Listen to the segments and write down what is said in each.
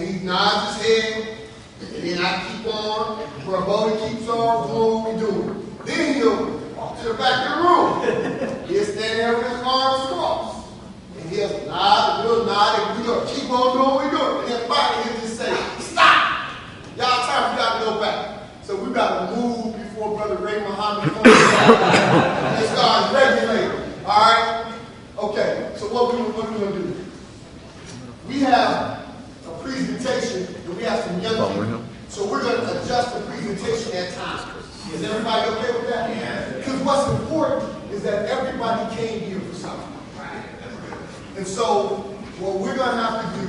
he nods his head, and then I keep on, Brother Bodie keeps on doing what we doing. Then he'll walk to the back of the room. He'll stand there with his arms crossed. And he'll nod, and we'll nod, and we'll keep on doing what we're doing. And then finally he'll just say, stop! Y'all time, we got to go back. So we got to move before Brother Ray Muhammad comes and starts regulating. All right? Okay, so what we going to do? We have a presentation, and we have some young people. So we're going to adjust the presentation at times. Is everybody okay with that? Yeah. Because what's important is that everybody came here for something. And so what we're going to have to do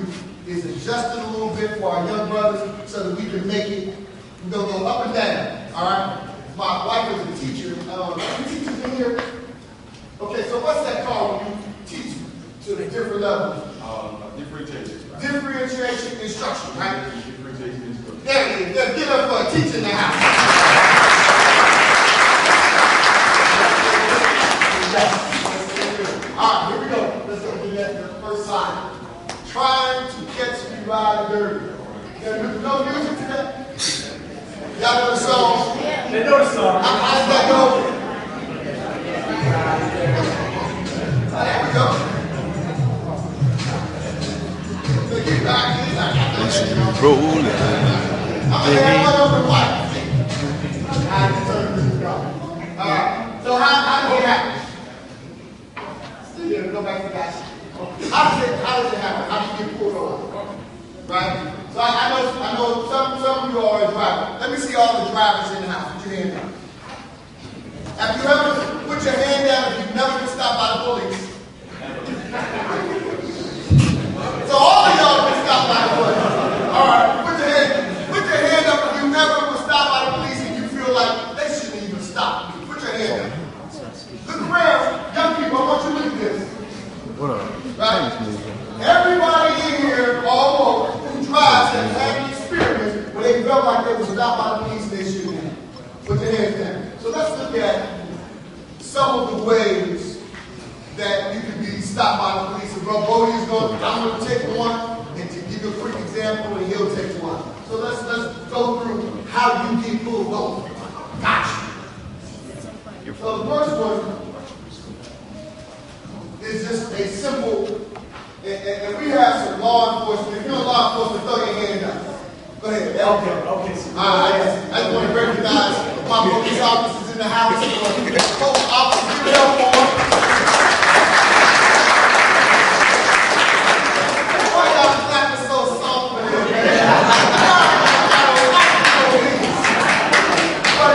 is adjust it a little bit for our young brothers so that we can make it, we're going to go up and down. All right? My wife is a teacher. Any teachers in here? Okay, so what's that called when you teach to the different levels? Differentiation. Differentiation instruction, right? Differentiation instruction. There it is. Let's get up for a teacher in the house. All right, here we go. Let's go to that first slide. Trying to catch me riding dirty. There's no music to that? Y'all know the song? They know the song. How does that go? There we go. So get back in. Rolling. I'm going to have one over white. Alright, so how did it happen? Still go back to that. How does it happen? How do you get pulled over? Right? So I know some of you are a driver. Let me see all the drivers in the house. Put your hand down. Have you ever put your hand down if you've never been stopped by the police? So all of y'all have been stopped by the police. Alright, put your hand up if you never been stopped by the police and you feel like they shouldn't even stop you. Put your hand up. Look around, young people, I want you to look at this. What up? Right? Everybody in here, almost, who drives has had an experience where they felt like they were stopped by the police and they shouldn't have. Put your hands down. So let's look at some of the ways that you can be stopped by the police. And Brother Bodie is I'm going to take one and to give you a quick example, and he'll take one. So let's go through how you get pulled over. Gotcha. So the first one is just a simple, and we have some law enforcement. If you're in law enforcement, throw your hand up. Go ahead. Okay. I just want to recognize my police officers in the house. Police officers, give it up for them. Why y'all clapping so soft for them? I don't like the police. But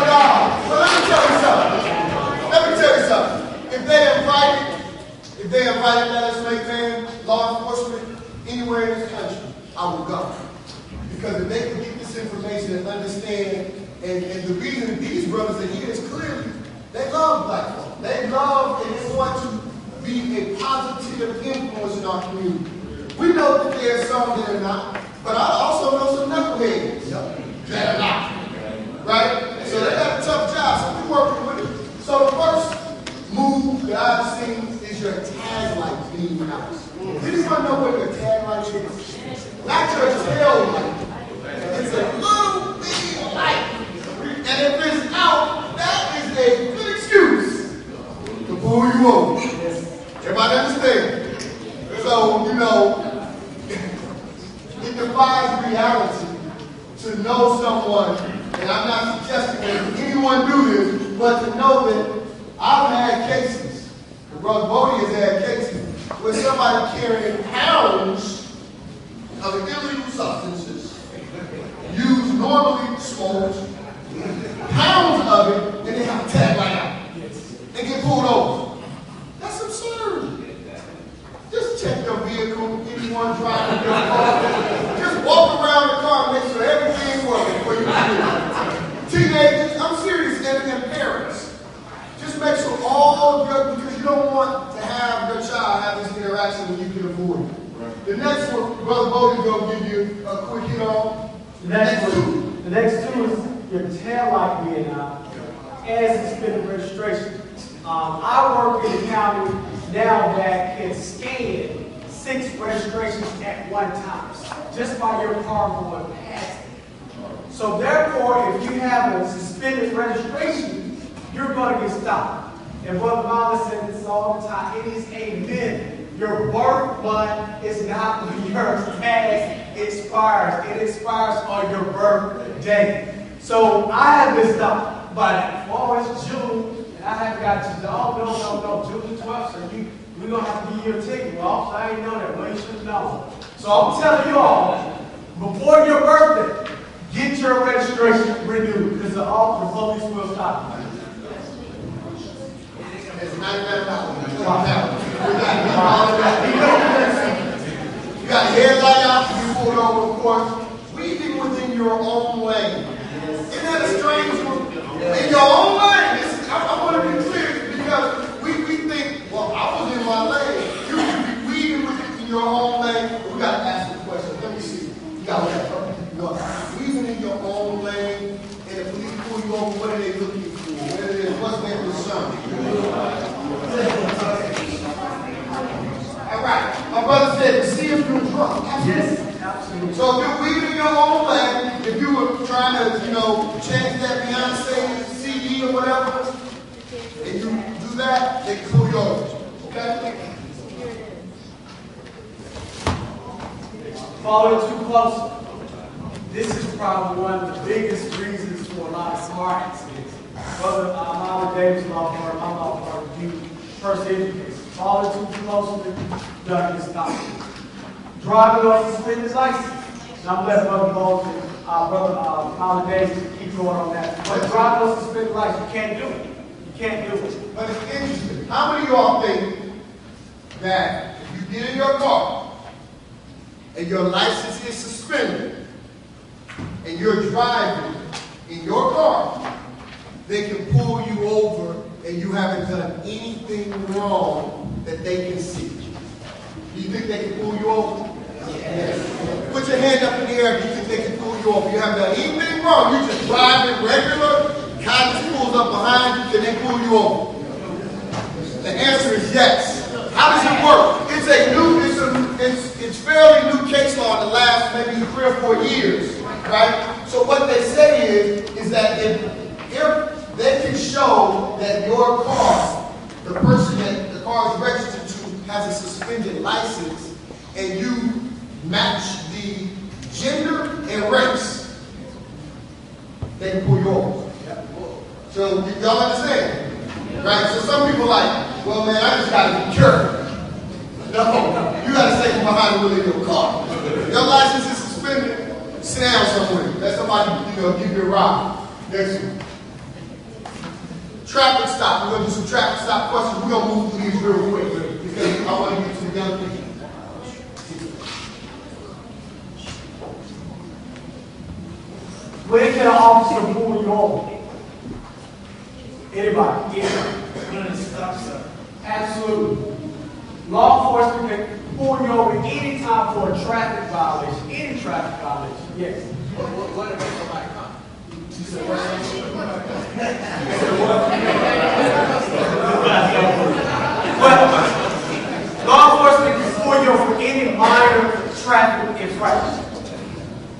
so let me tell you something. If they invited that snake man, law enforcement, anywhere in this country, I would go. Because if they can get this information and understand, and the reason that these brothers are here is clearly they love black folk. They love and they want to be a positive influence in our community. We know that there are some that are not, but I also know some knuckleheads that are not. Right? So they got a tough job, so we're working with it. So the first move that I've seen is your tag light being out. Does anyone know what your tag light is? Not your tail light. It's a little bitty light. And if it's out, that is a good excuse to pull you over. Everybody understand? So, it defies reality to know someone, and I'm not suggesting that anyone do this, but to know that I've had cases, Brother Bodie has had cases, where somebody carrying pounds of illegal substances, used normally smoked, pounds of it, and they have a tag light out. They get pulled over. That's absurd. Just check your vehicle, anyone driving your car. Just walk around the car and make sure everything's working for you. Teenagers, I'm serious, and parents. Just make sure all your, because you don't want to have your child have this interaction when you can avoid it. Right. The next one, Brother Bodie's going to give you a quick hit on. The next two is your tail light being out and suspended registration. I work in a county now that can scan 6 registrations at one time. just by your car going past it. So therefore, if you have a suspended registration, you're going to get stopped. And Brother Mala said this all the time. It is a myth. Your birth month is not when your tag expires. It expires on your birthday. So I have been stopped by that. Oh, it's June. And I haven't got you. Oh, no. June the 12th. So we're going to have to give you a ticket. Well, I ain't know that. Well, you should know. So I'm telling you all, before your birthday, get your registration renewed. Because the police will stop you. It's $99. You got a headlight out to be pulled over, of course. Weaving within your own lane. Isn't that a strange one? In your own lane. I want to be clear because we think, well, I was in my lane. You should be weaving within your own lane. We got to ask the question. Let me see. You got to weaving in your own lane, and the police pull you over. What are they looking for? What it is? What's their concern? All right. My brother said to see if you're drunk. Yes, absolutely. So if you're weaving in your own lane, if you were trying to, change that Beyonce CD or whatever, and you do that, they can pull you over. Okay? Following too close. This is probably one of the biggest reasons for a lot of car accidents. Brother Mala Davis law firm, my law firm, you first education. Following too closely, done this stop. Driving on suspended license. And I'm letting Brother Bowles and Brother Mala Davis keep going on that. But driving on suspended license, you can't do it. You can't do it. But it's interesting. How many of y'all think that if you get in your car and your license is suspended and you're driving in your car, they can pull you over and you haven't done anything wrong that they can see? Do you think they can pull you over? Yes. Put your hand up in the air if you think they can pull you over. You haven't done anything wrong. You're just driving regular. Congress pulls up behind you. Can they pull you over? The answer is yes. How does it work? It's fairly new case law in the last maybe 3 or 4 years, right? So what they say is that if they can show that your car, the person that the car is registered to, has a suspended license, and you match the gender and race, they can pull you over. So y'all understand? Right? So some people are like, well, man, I just got to be careful. No, you got to stay behind the wheel of your car. Your license is suspended, sit down somewhere. Let somebody, give you a ride. Next one. Traffic stop. We're going to do some traffic stop questions. We're going to move through these real quick because I want to get to the young people. When can an officer pull you over? Anybody? Absolutely. Law enforcement can pull you over anytime for a traffic violation. Any traffic violation. Yes. What if somebody comes? You said what? Well, law enforcement can pull you over for any minor traffic infraction.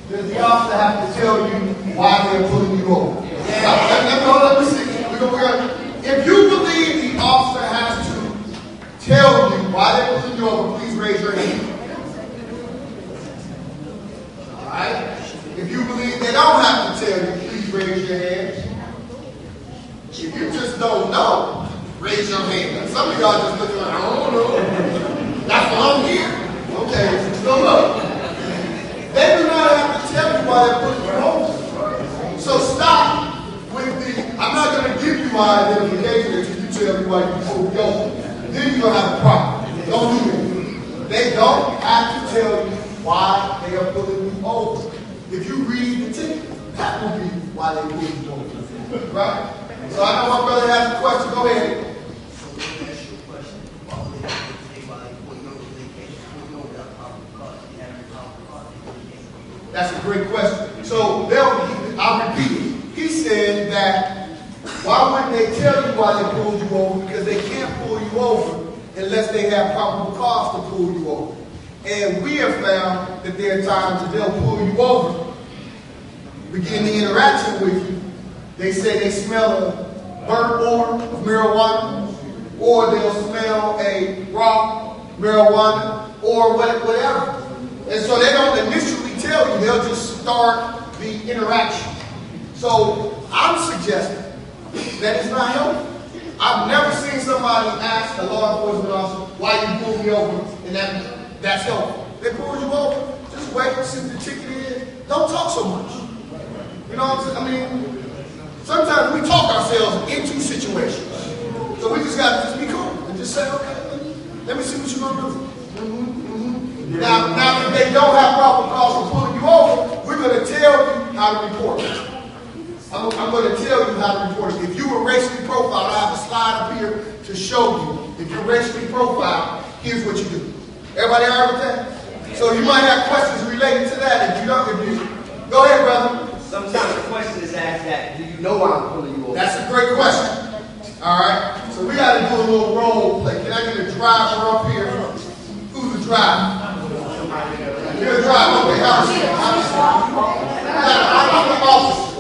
Does the officer have to tell you why they're pulling you over? Let me see. If you believe the officer has to tell you why they're pulling you over, please raise your hand. All right? If you believe they don't have to tell you, please raise your hand. If you just don't know, raise your hand. Some of y'all just looking like, I don't know. That's why I'm here. Okay, so look. They do not have to tell you why they're putting you over. So stop with the, I'm not going to give you my identification until you tell me why you pulled me over. Then you're going to have a problem. Don't do that. They don't have to tell you why they are pulling you over. If you read the ticket, that will be why they pulled you over. Right? So I know my brother has a question. Go ahead. That's a great question. So I'll repeat it. He said that why wouldn't they tell you why they pulled you over? Because they can't pull you over unless they have probable cause to pull you over. And we have found that there are times that they'll pull you over, begin the interaction with you. They say they smell a burnt odor of marijuana, or they'll smell a raw marijuana, or whatever. And so they don't initially tell you, they'll just start the interaction. So I'm suggesting that it's not helpful. I've never seen somebody ask a law enforcement officer, why you pulled me over, and that's helpful. They pull you over, just wait and see what the ticket is. Don't talk so much. You know what I'm saying? I mean, sometimes we talk ourselves into situations. So we just got to just be cool and just say, okay, let me see what you're going to do. Now, if they don't have proper cause for pulling you over, we're going to tell you how to report it. I'm going to tell you how to report it. If you were racially profiled, I have a slide up here to show you. If you're racially profiled, here's what you do. Everybody all right with that? So you might have questions related to that. If you don't, go ahead, brother. Sometimes the question is asked that, do you know why I'm pulling you over? That's a great question. All right. So we got to do a little role play. Can I get a driver up here? Who's the driver? You're a driver. Okay, I'm the officer.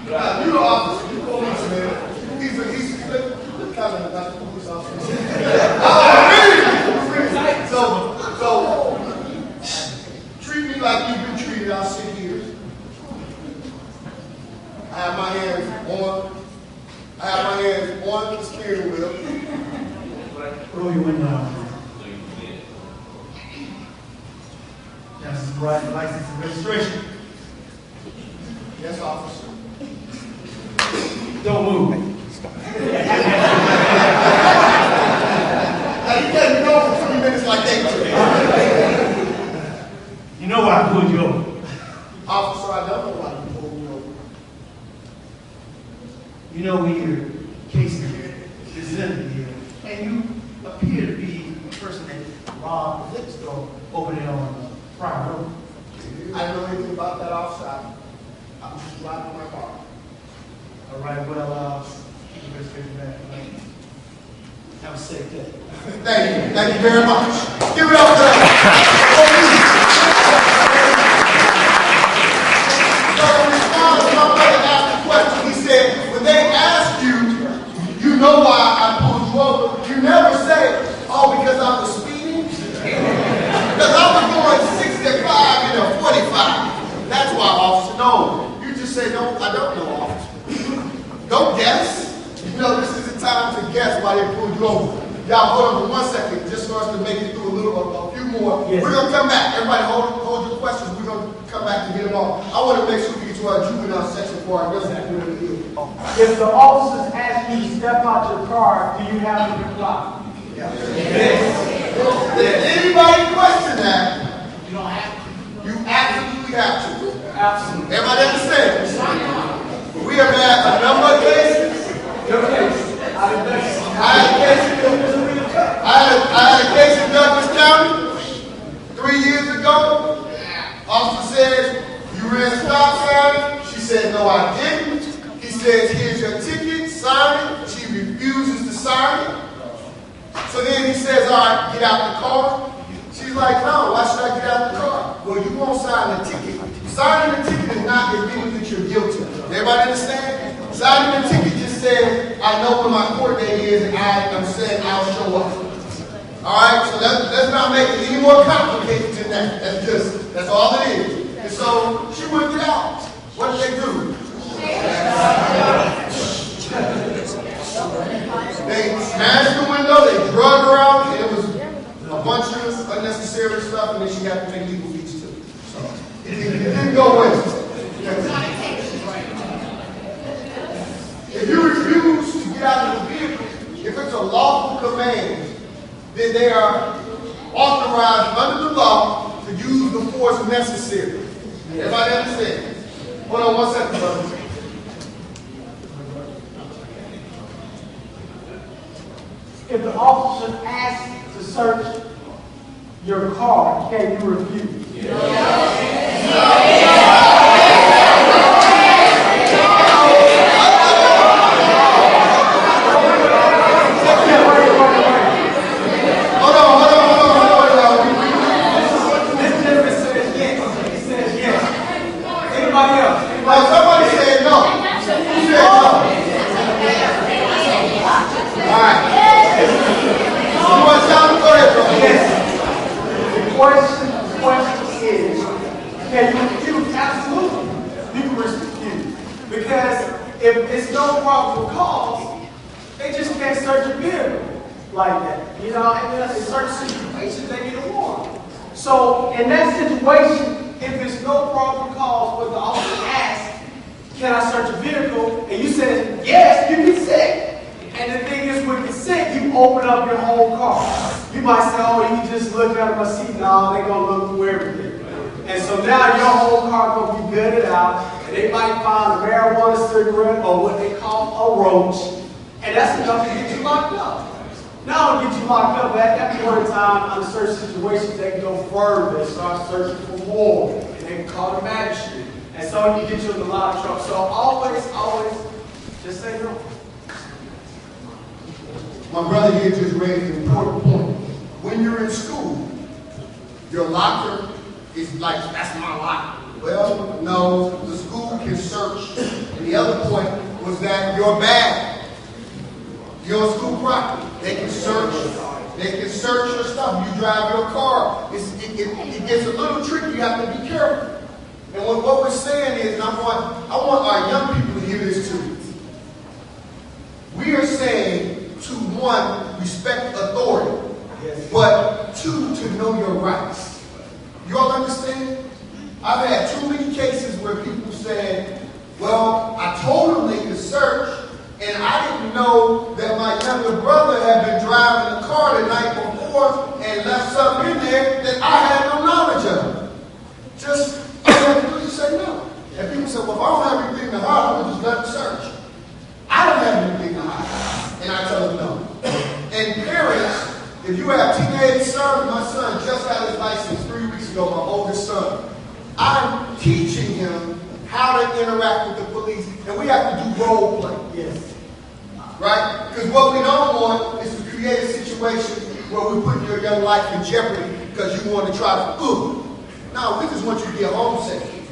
You're the officer. You're the police, man. He's kind of like a police officer. So treat me like you've been treated. I'll sit here. I have my hands on the steering wheel. Roll your window down. That's right, license and registration. Yes, officer. Don't move. Now you can't go for 3 minutes like that. You know why I pulled you over. Officer, I don't know why you pulled me over. You know when your case is presented here, and you appear to be the person that robbed the liquor store over there on Prime Road. I don't know anything about that, officer. I'm just driving my car. All right, well, keep the registration back. Have a safe day. Thank you very much. Give it up for that. So in response to my brother asked the question, he said, when they ask you, you know why I pulled you over, you never say, oh, because I was speeding? Because I was going 65 in a 45. That's why, officer. No, you just say, no, I don't know, officer. Don't guess. You know, this is the time to guess why they pulled you over. Y'all hold on for 1 second, just for us to make it through a few more. Yes. We're going to come back. Everybody hold your questions. We're going to come back and get them all. I want to make sure we get to our juvenile section before I really do it. If the officers ask you to step out your car, do you have to comply? Yes. If anybody question that, You don't have to. you absolutely have to. Absolutely. Everybody understand? We have had a number of cases. Your case. I had a case in Douglas County 3 years ago. Officer says, you ran a stop sign. She said, no, I didn't. He says, here's your ticket, sign it. She refuses to sign it. So then he says, all right, get out the car. She's like, no, why should I get out the car? Well, you won't sign the ticket. Signing the ticket is not admitting that you're guilty. Everybody understand? Signing the ticket just says, I know when my court date is, and I am saying I'll show up. All right, so let's not make it any more complicated than that. That's all it is. And so she wouldn't get out. What did they do? They smashed the window, they drug her out, and it was a bunch of unnecessary stuff, and then she had to pay legal fees too. So it didn't go well. If you refuse to get out of the vehicle, if it's a lawful command, then they are authorized under the law to use the force necessary. Everybody understand? Hold on 1 second, brother. If the officer asks to search your car, can you refuse? Hold on. Can you refuse? Absolutely. You can refuse. Because if it's no probable cause, they just can't search your vehicle like that. You know, and then in certain situations, they need a warrant. So in that situation, if it's no probable cause, but the officer asks, can I search a vehicle? And you said, yes, you can sit. And the thing is, with consent, you open up your whole car. You might say, oh, you can just look under my seat. No, they're going to look through everything. And so now your whole car going to be gutted out. And they might find a marijuana cigarette or what they call a roach. And that's enough to get you locked up. Not only get you locked up, but at that point in time, under certain situations, they can go further and start searching for more. And they can call the magistrate. And so you get you in a lot of trouble. So always, just say no. My brother here just raised an important point. When you're in school, your locker is like, that's my locker. Well, no, the school can search. And the other point was that your bag, your school property, they can search. They can search your stuff. You drive your car. It gets a little tricky. You have to be careful. And what we're saying is, and I want our young people to hear this too. We are saying to one, respect authority, but two, to know your rights. You all understand? I've had too many cases where people said, well, I told them they could search, and I didn't know that my younger brother had been driving the car the night before and left something in there that I had no knowledge of. Just, all you have to do is say no. And people say, well, if I don't have anything to hide, I'm going to just let them search. I don't have anything to hide. And I tell them no. And parents, if you have teenage sons, my son just got his license 3 weeks ago, my oldest son. I'm teaching him how to interact with the police, and we have to do role play. Yes. Right? Because what we don't want is to create a situation where we put your young life in jeopardy because you want to try to, no, we just want you to get home safe.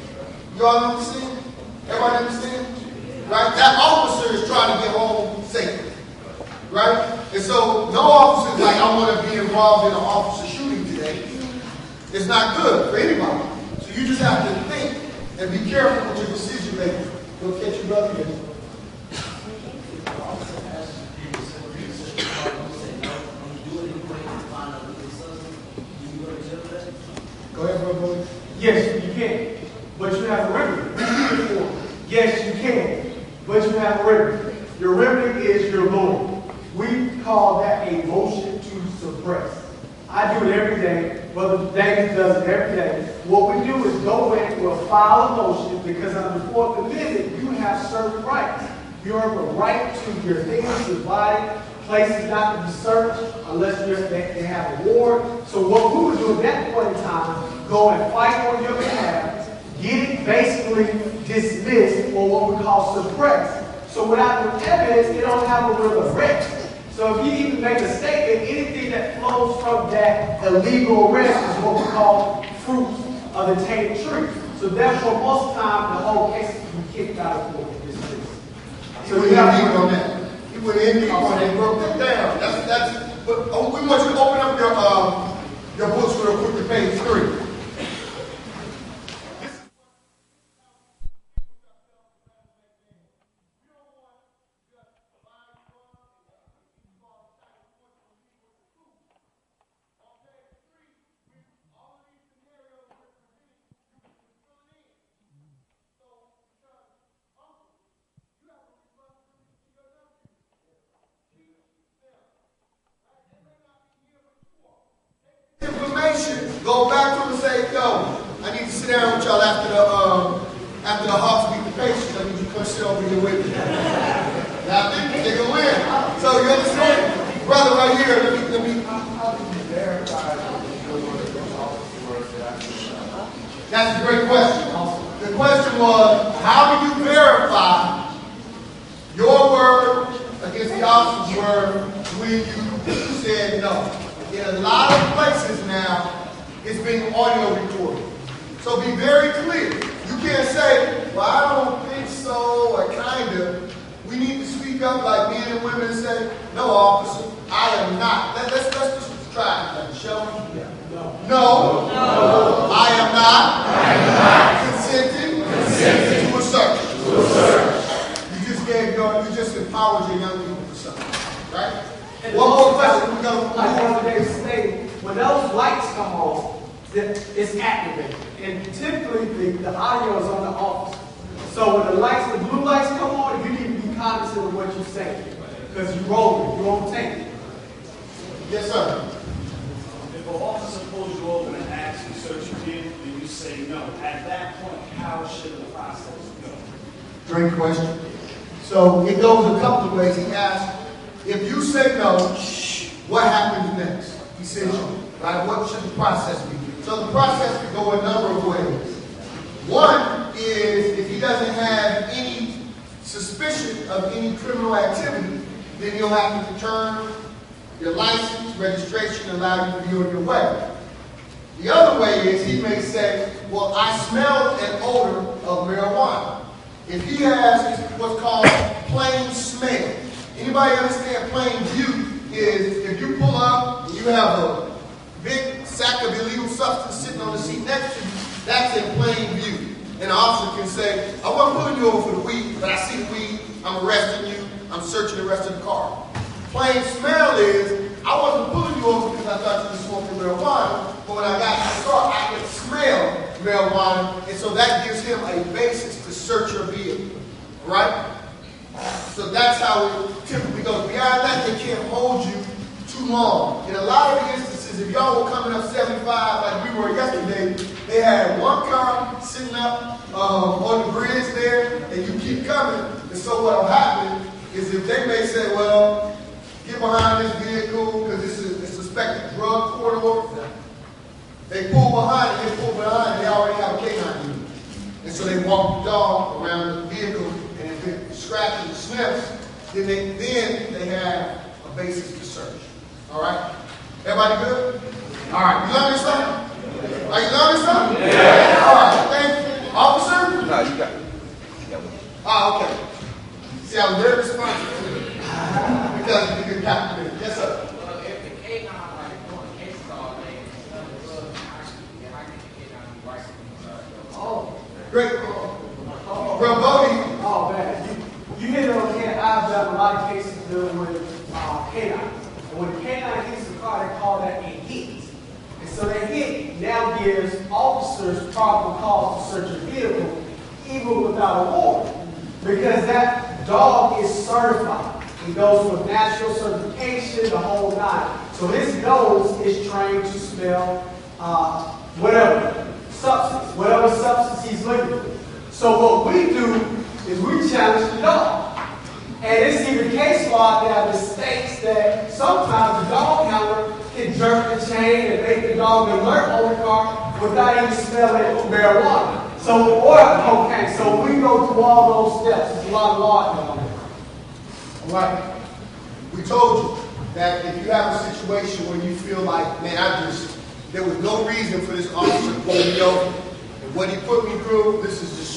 You all understand? Everybody understand? Right? That officer is trying to get home safely. Right? And so no officer is like, I want to be involved in an officer shooting today. It's not good for anybody. So you just have to think and be careful with your decision making. Go catch your brother here. Go ahead, brother. Yes, you can. But you have a remedy. Yes, you can. But you have a remedy. Your remedy is your lawyer. We call that a motion to suppress. I do it every day. Brother David does it every day. What we do is go in, we'll file a motion because under the 4th Amendment, you have certain rights. You have a right to your things, your body, places not to be searched unless they have a warrant. So what we would do at that point in time, go and fight on your behalf, get it basically dismissed or what we call suppressed. So without the evidence, they don't have a real arrest. So if you even make a statement, anything that flows from that illegal arrest is what we call fruit of the tainted tree. So therefore, most of the time, the whole case can be kicked out of court. So you have to on that. He went in deep on it and broke it down. But we want you to open up your books real quick to page 3. Information, go back to them and say, yo, I need to sit down with y'all after the Hawks beat the Patriots. I need you to come sit over here with me. Now I think they're gonna win. So you understand? Brother right here, let me That's a great question. The question was, how do you verify your word against the officer's word when you said no? In a lot of places now, it's being audio recorded. So be very clear. You can't say, well, I don't think so, or kind of. We need to speak up like men and women and say, no, officer, I am not. Let's just try it, shall we? No. I am not consenting to a search. You just empowered your young people for something, right? And One more question. We're going to like Brother David stated, when those lights come on, it's activated. And typically, the audio is on the officer. So when the blue lights come on, you need to be cognizant of what you're saying. Because you're rolling, you're on tape. Yes, sir. If an officer pulls you over and asks you to search you in, and you say no, at that point, how should the process go? Great question. So it goes a couple of ways. He asked, if you say no, what happens next? He says, right, what should the process be? So the process could go a number of ways. One is if he doesn't have any suspicion of any criminal activity, then you'll have to return your license, registration, allow you to be on your way. The other way is he may say, well, I smelled an odor of marijuana. If he has what's called plain smell. Anybody understand plain view is if you pull up and you have a big sack of illegal substance sitting on the seat next to you, that's in plain view. And the officer can say, I wasn't pulling you over for the weed, but I see the weed, I'm arresting you, I'm searching the rest of the car. Plain smell is, I wasn't pulling you over because I thought you were smoking marijuana, but when I got in the car, I could smell marijuana, and so that gives him a basis to search your vehicle, right? So that's how it typically goes. Beyond that, they can't hold you too long. In a lot of the instances, if y'all were coming up 75 like we were yesterday, they had one car sitting up on the bridge there, and you keep coming. And so what will happen is if they may say, well, get behind this vehicle because this is a suspected drug corridor, they pull behind it, and they already have a canine unit. And so they walk the dog around the vehicle, and if it scratches and sniffs, then they have a basis to search. All right? Everybody good? All right. You learning something? Are you learning something? Yeah. All right. Thank you. Officer? No, you got it. Okay. See, I was very responsive to it. Because you can capture it. Yes, sir. Well, if the K9, like doing cases all day, I get the K9 license. Oh, great. From Bodie. Oh, man. You hit it on the head. I've done a lot of cases dealing with K9. And when the K9 hits the car, they call that a hit. And so that hit now gives officers probable cause to search a vehicle, even without a warrant. Because that dog is certified. It goes with national certification, the whole nine. So his nose is trained to smell whatever substance he's looking for. So what we do is we challenge the dog. And it's even case law that states that sometimes the dog handler can jerk the chain and make the dog alert on the car without even smelling marijuana. So, or cocaine. So we go through all those steps. It's a lot of law down there. All right. We told you that if you have a situation where you feel like, man, there was no reason for this officer to pull me over. And what he put me through, this is just,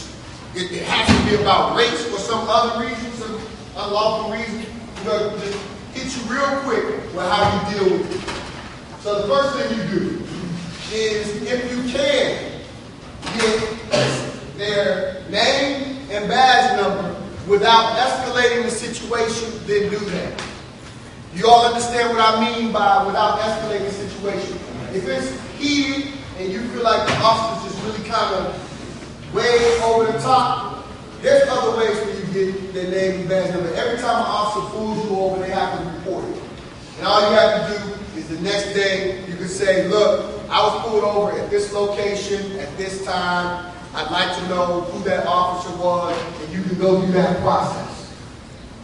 it has to be about race or some other reason, some unlawful reason. Just hit you real quick with how you deal with it. So the first thing you do is, if you can, get their name and badge number without escalating the situation, then do that. You all understand what I mean by without escalating the situation. If it's heated and you feel like the officer's just really kind of way over the top, there's other ways for you to get their name and badge number. Every time an officer pulls you over, they have to report it. And all you have to do is the next day, you can say, look, I was pulled over at this location at this time. I'd like to know who that officer was, and you can go through that process.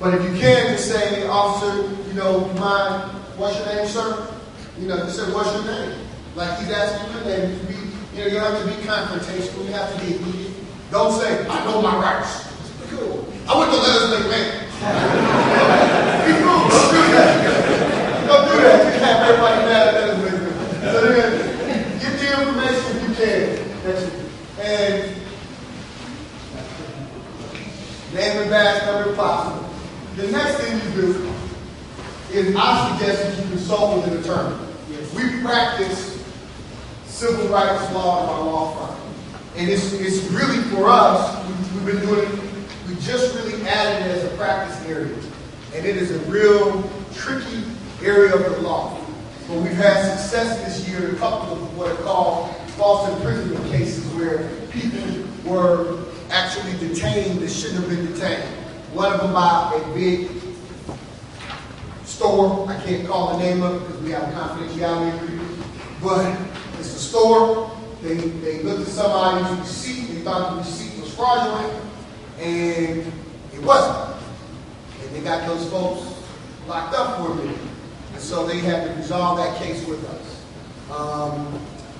But if you can, just say, hey, officer, you mind, what's your name, sir? Just say, what's your name? Like he's asking your name. You don't have to be confrontational. You have to be immediate. Don't say, I know my rights. Cool. I went to legislate, man. Be cool. Don't do that. Don't do that. You have everybody mad at legislate. So then, get the information if you can. And name and badge number if possible. The next thing you do is I suggest that you consult with an attorney. We practice civil rights law in our law firm. And it's really for us, we've been doing it, we just really added it as a practice area. And it is a real tricky area of the law. But we've had success this year in a couple of what are called false imprisonment cases where people were actually detained that shouldn't have been detained. One of them by a big store. I can't call the name of it because we have a confidentiality agreement. But it's a store. They looked at somebody's receipt. They thought the receipt was fraudulent, and it wasn't. And they got those folks locked up for a minute. And so they had to resolve that case with us.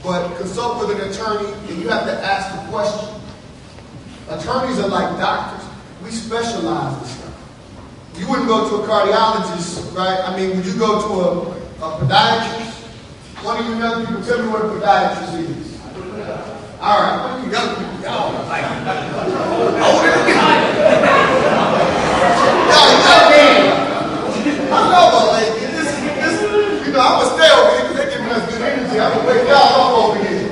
But consult with an attorney, and you have to ask the question. Attorneys are like doctors. We specialize in stuff. You wouldn't go to a cardiologist, right? I mean, would you go to a podiatrist? One of you young people, tell me what a podiatrist is. All right, one of you young people, y'all like, I know about ladies. This, you know, I'm gonna stay over here because they're giving us good energy. I'm gonna wake y'all up over here.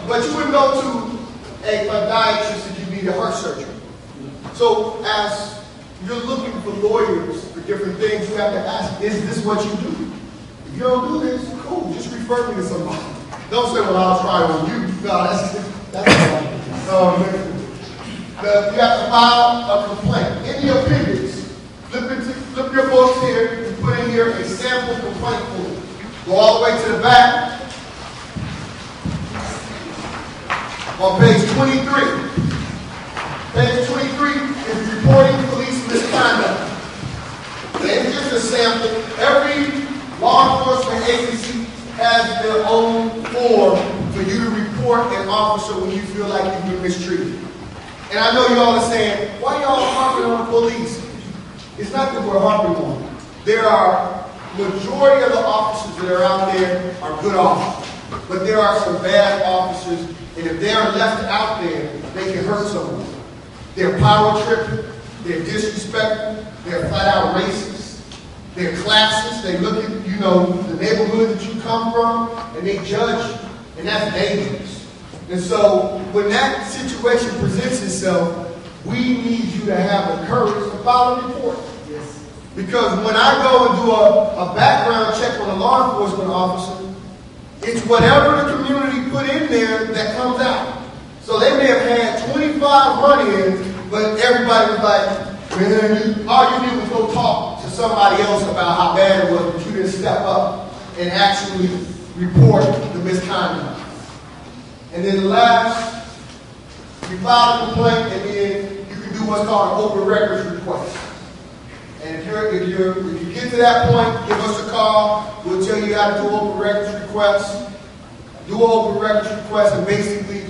But you wouldn't go to a podiatrist if you need a heart surgery. So as you're looking for lawyers for different things, you have to ask, is this what you do? If you don't do this, cool, just refer me to somebody. Don't say, well, I'll try on you. No, that's you have to file a complaint. In the appendix, flip your books here and put in here a sample complaint form. Go all the way to the back. On page 23. Page 23 is reporting police misconduct. And just a sample. Every law enforcement agency has their own form for you to report an officer when you feel like you've been mistreated. And I know y'all are saying, why y'all harping on the police? It's not that we're harping on them. There are, majority of the officers that are out there are good officers. But there are some bad officers, and if they are left out there, they can hurt someone. They're power tripping, they're disrespectful, they're flat out racist, they're classist, they look at, you know, the neighborhood that you come from, and they judge you, and that's dangerous. And so, when that situation presents itself, we need you to have the courage to file a report. Yes. Because when I go and do a background check on a law enforcement officer, it's whatever the community put in there that comes out. So they may have had 25 run-ins, but everybody was like, man, all you did was go talk to somebody else about how bad it was, but you didn't step up and actually report the misconduct. And then last, you file a complaint, and then you can do what's called an open records request. And if you get to that point, give us a call. We'll tell you how to do open records requests. Do an open records request, and basically,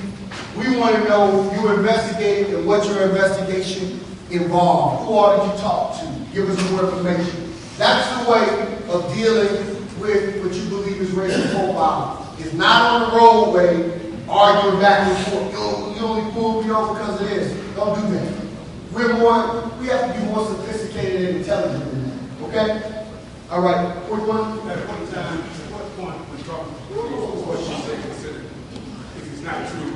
we want to know you investigated and what your investigation involved. Who all did you talk to? Give us more information. That's the way of dealing with what you believe is racial profiling. It's not on the roadway arguing back and forth. You only pulled me over because of this. Don't do that. We have to be more sophisticated and intelligent than that. Okay? All right. Quick one. At what point when talking to the police, what should they consider if it's not true?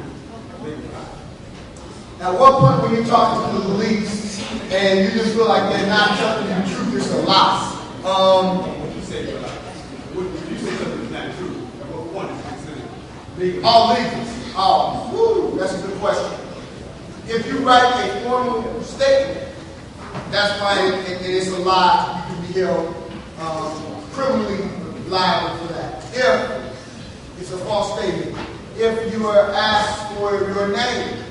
At what point when you're talking to the police and you just feel like they're not telling you the truth, it's a lie. When you say a lie, when you say something is not true, at what point is it considered legal? All legal. That's a good question. If you write a formal statement, that's fine, and it's a lie. You can be held criminally liable for that. If it's a false statement, if you are asked for your name,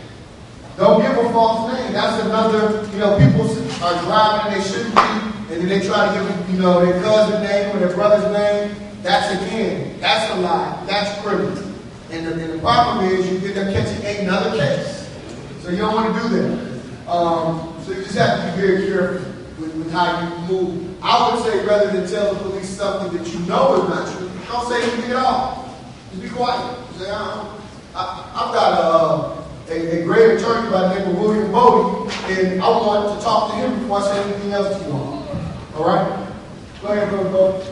don't give a false name. That's another, people are driving and they shouldn't be, and then they try to give, their cousin's name or their brother's name. That's a lie. That's criminal. And the problem is you end up catching another case. So you don't want to do that. So you just have to be very careful with how you move. I would say rather than tell the police something that you know is not true, don't say anything at all. Just be quiet. Say, I've got a great attorney by the name of William Bodie, and I want to talk to him before I say anything else to you all. All right? Go ahead, Brother Bodie.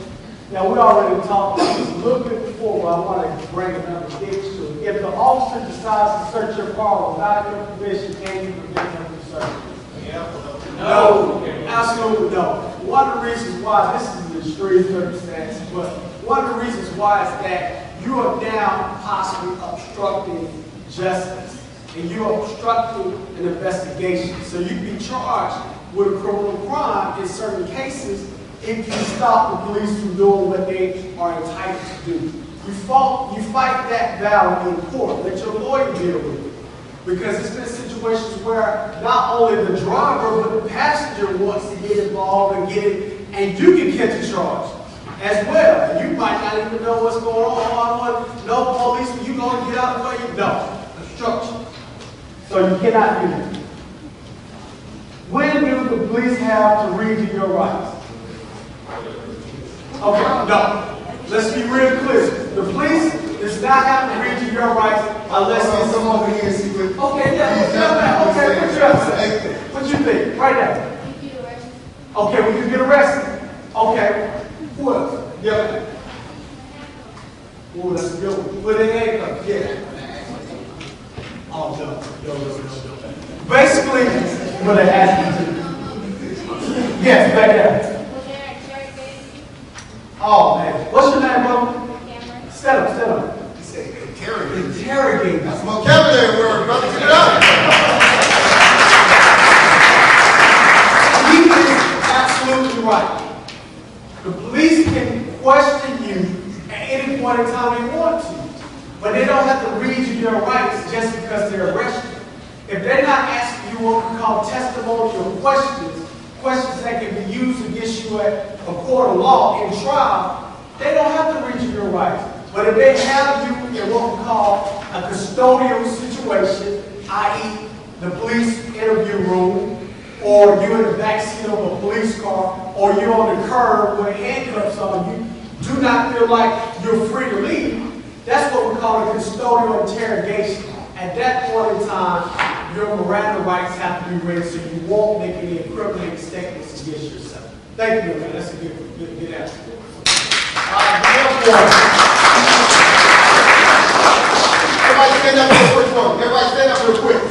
Now, we already talked about this a little bit before, but I want to bring another ditch to it. If the officer decides to search your car without your permission, can you prevent him from searching? No, absolutely no. One of the reasons why, this is an extreme circumstance, but one of the reasons why is that you are now possibly obstructing justice, and you are obstructing an investigation. So you can be charged with a criminal crime in certain cases if you stop the police from doing what they are entitled to do. You fight that battle in court. Let your lawyer deal with it. Because it's been situations where not only the driver, but the passenger wants to get involved and get it, and you can catch a charge as well. And you might not even know what's going on. No police, you going to get out of the way? No. Obstruction. So you cannot do that. When do the police have to read you your rights? Okay, no. Let's be real clear. The police does not have to read you your rights unless it's come over here and see what. okay, yeah, okay, what you have to say? What you think? Right now. Okay, when you get arrested. Okay. Who else? Yeah. Oh, that's a good one. Put in handcuffs. Yeah. Oh, no. Basically, what they ask you to do. Yes, back there. Oh, man. What's your name, bro? Stand up. He said interrogate. Interrogate. That's a vocabulary word, brother. Get it up. He is absolutely right. The police can question you at any point in time they want to, but they don't have to read you your rights just because they're arrested. If they're not asking you what we call testimonial questions that can be used against you at a court of law in trial, they don't have to read you your rights. But if they have you in what we call a custodial situation, i.e. the police interview room, or you're in the backseat of a police car, or you're on the curb with handcuffs on you, do not feel like you're free to leave, that's what we call a custodial interrogation. At that point in time, your Miranda rights have to be read so you won't make any incriminating statements against yourself. Thank you, man. That's a good answer. Everybody stand up real quick for me. Everybody stand up real quick.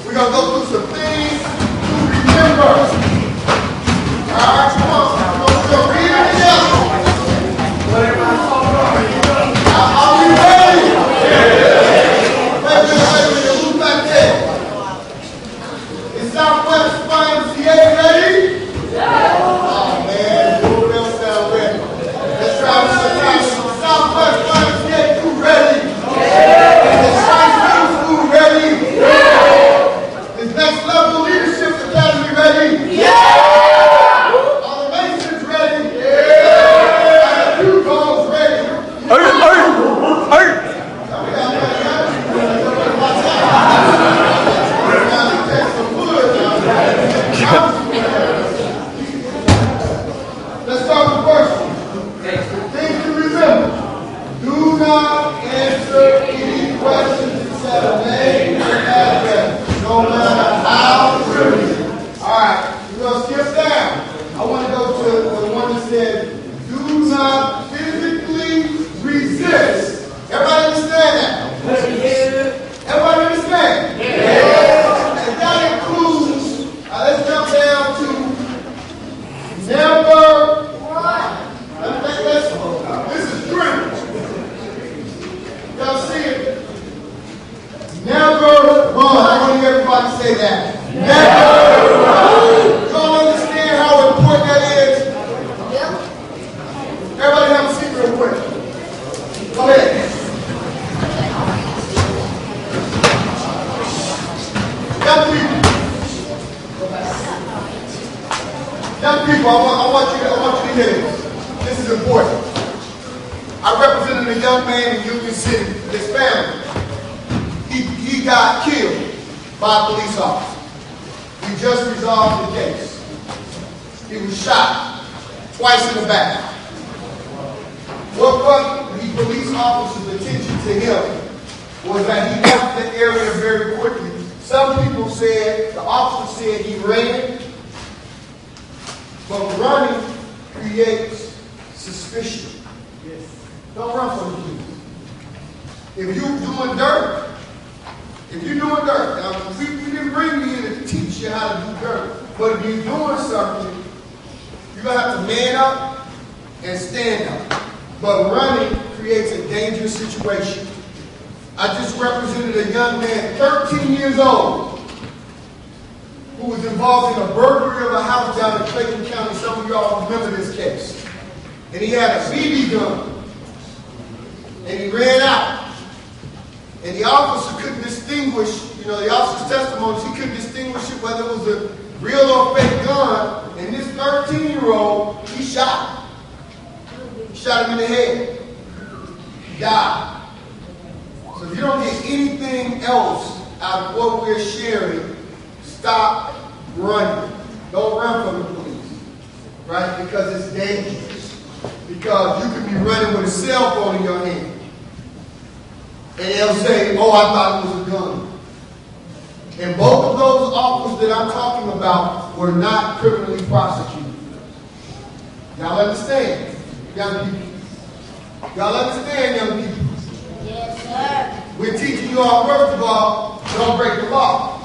We're going to go through some things to remember. All right, come on. We're read it together. Are we ready? Wait a minute. Who's back there? Is Southwest YMCA ready? Oh, man. Who else sound ready? Let's try one more time. Southwest YMCA, who ready? Is High School ready? Is Next Level Leadership Academy ready? Are the Masons ready? Are the Q Goals ready? Let's start with the first one. Things to remember. Do not answer any questions except a name and address, no matter how trivial. All right, we're going to skip down. I want to go to the one that said, do not physically resist. Everybody understand that? Everybody understand? And that includes, let's jump down to never. This is true. Y'all see it? Never run. I want to hear everybody say that. Never run. Y'all understand how important that is? Everybody have a seat real quick. Go ahead. Young people, I want you to hear this. This is important. I represented a young man in Union City. His family. He got killed by a police officer. We just resolved the case. He was shot twice in the back. What brought the police officer's attention to him was that he left the area very quickly. Some people said, the officer said he ran, but running creates suspicion. Don't run from the police. If you're doing dirt, now we didn't bring you here to teach you how to do dirt, but if you're doing something, you're going to have to man up and stand up. But running creates a dangerous situation. I just represented a young man, 13 years old, who was involved in a burglary of a house down in Clayton County. Some of y'all remember this case. And he had a BB gun. And he ran out. And the officer couldn't distinguish, the officer's testimonies, he couldn't distinguish it whether it was a real or fake gun. And this 13-year-old, he shot him. He shot him in the head. He died. So if you don't get anything else out of what we're sharing, stop running. Don't run from the police, right? Because it's dangerous. Because you could be running with a cell phone in your hand. And they'll say, oh, I thought it was a gun. And both of those officers that I'm talking about were not criminally prosecuted. Y'all understand, young people? Y'all understand, young people? Yes, sir. We're teaching you all, first of all, don't break the law.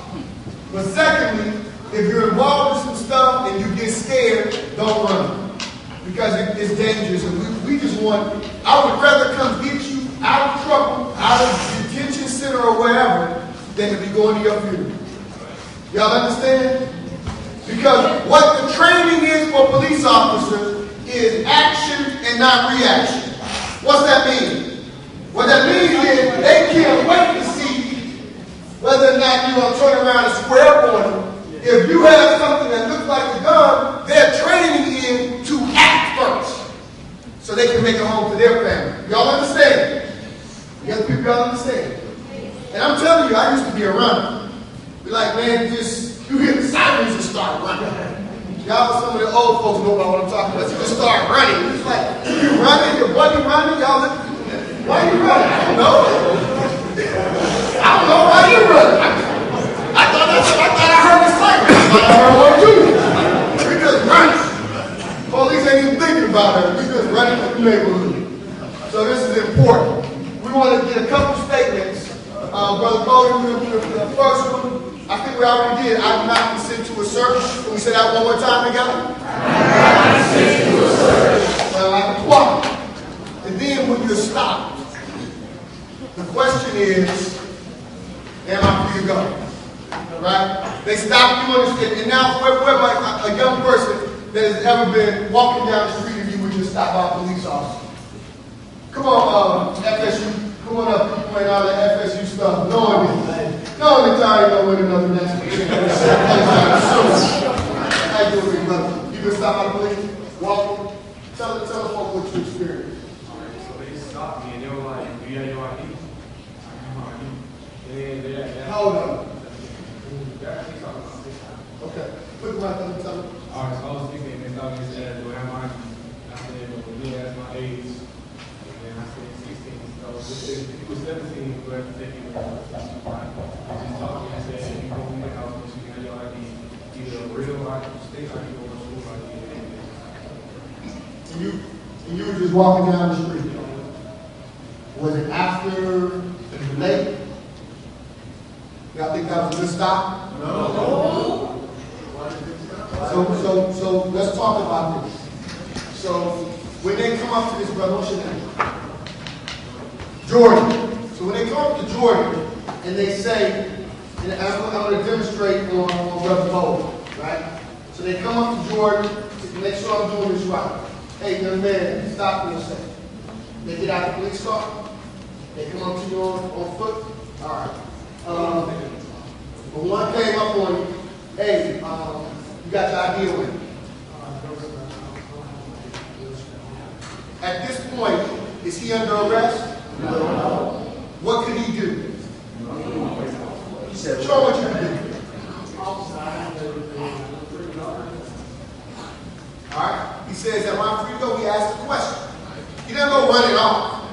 But secondly, if you're involved in some stuff and you get scared, don't run. Because it's dangerous. And we just want, I would rather come get you out of trouble, out of detention center or wherever, than to be going to your funeral. Y'all understand? Because what the training is for police officers is action and not reaction. What's that mean? What that means is they can't wait to see whether or not you're going to turn around and square up on them. If you have something that looks like a gun, their training is to act first so they can make it home to their family. Y'all understand? Young people, y'all understand? And I'm telling you, I used to be a runner. Be like, man, just, you hear the sirens and start running. Y'all, some of the old folks know about what I'm talking about. You just start running. It's like, you running, your buddy running, y'all look, why are you running? I don't know. I don't know why you running. I thought I heard the siren. I thought I heard one too. We just running. Police ain't even thinking about it. We just running through the neighborhood. So this is important. We want to get a couple statements. Brother Cody, we're going to do the first one. I think we already did. I do not consent to a search. Can we say that one more time together? I do not consent to a search. Like a clock. And then when you're stopped, the question is, am I free to go? Right? They stop you and now we're like a young person that has ever been walking down the street and you were just stopped by a police officer. Come on, FSU. Come on up, people and all that FSU stuff. Knowing that y'all ain't gonna win another national championship. How you doing, brother? You been stopped by the police? Walking? Tell the folk what you experienced. So they stopped me and they were like, do you have your ID? How old are you? Okay. Put the mic on and tell them. Alright, so I was thinking, they thought me said, do I have my ID? I said, well, yeah, that's my age. And then I said 16. So if you were 17, you have to take you to the just talked to me and said, if you go in the house, you can have your ID, either a real ID, state ID, or a school ID. And you were just walking down the street. Was it after late? Y'all think that was a good stop? No. So let's talk about this. So when they come up to this brother, what's your name? Jordan. So when they come up to Jordan and they say, and I'm going to demonstrate on Brother Bo, right? So they come up to Jordan to make sure I'm doing this right. Hey, young man, stop me a second. They get out the police car. They come up to you on foot. All right. But one came up on you. Hey, you got your ID with you. At this point, is he under arrest? No. What could he do? He said, show what you can do. All right. He says, am I free to go? He asks the question. He doesn't go running off.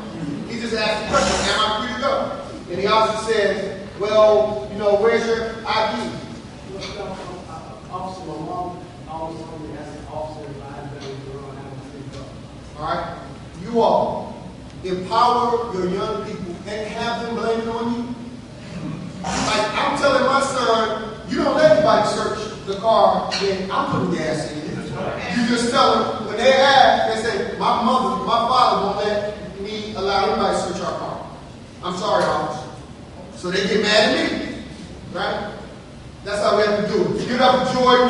He just asks the question, am I free to go? And he also says, well, where's your ID? Officer, my mom always told me as an officer, if I had better go, I would free go. All right. You all, empower your young people and have them blame it on you. Like I'm telling my son, you don't let anybody search the car, then I'm putting gas in it. You just tell them, when they ask, they say, my father won't let me allow anybody to search our car. I'm sorry, officer. So they get mad at me, right? That's how we have to do it. Give it up for Jordan.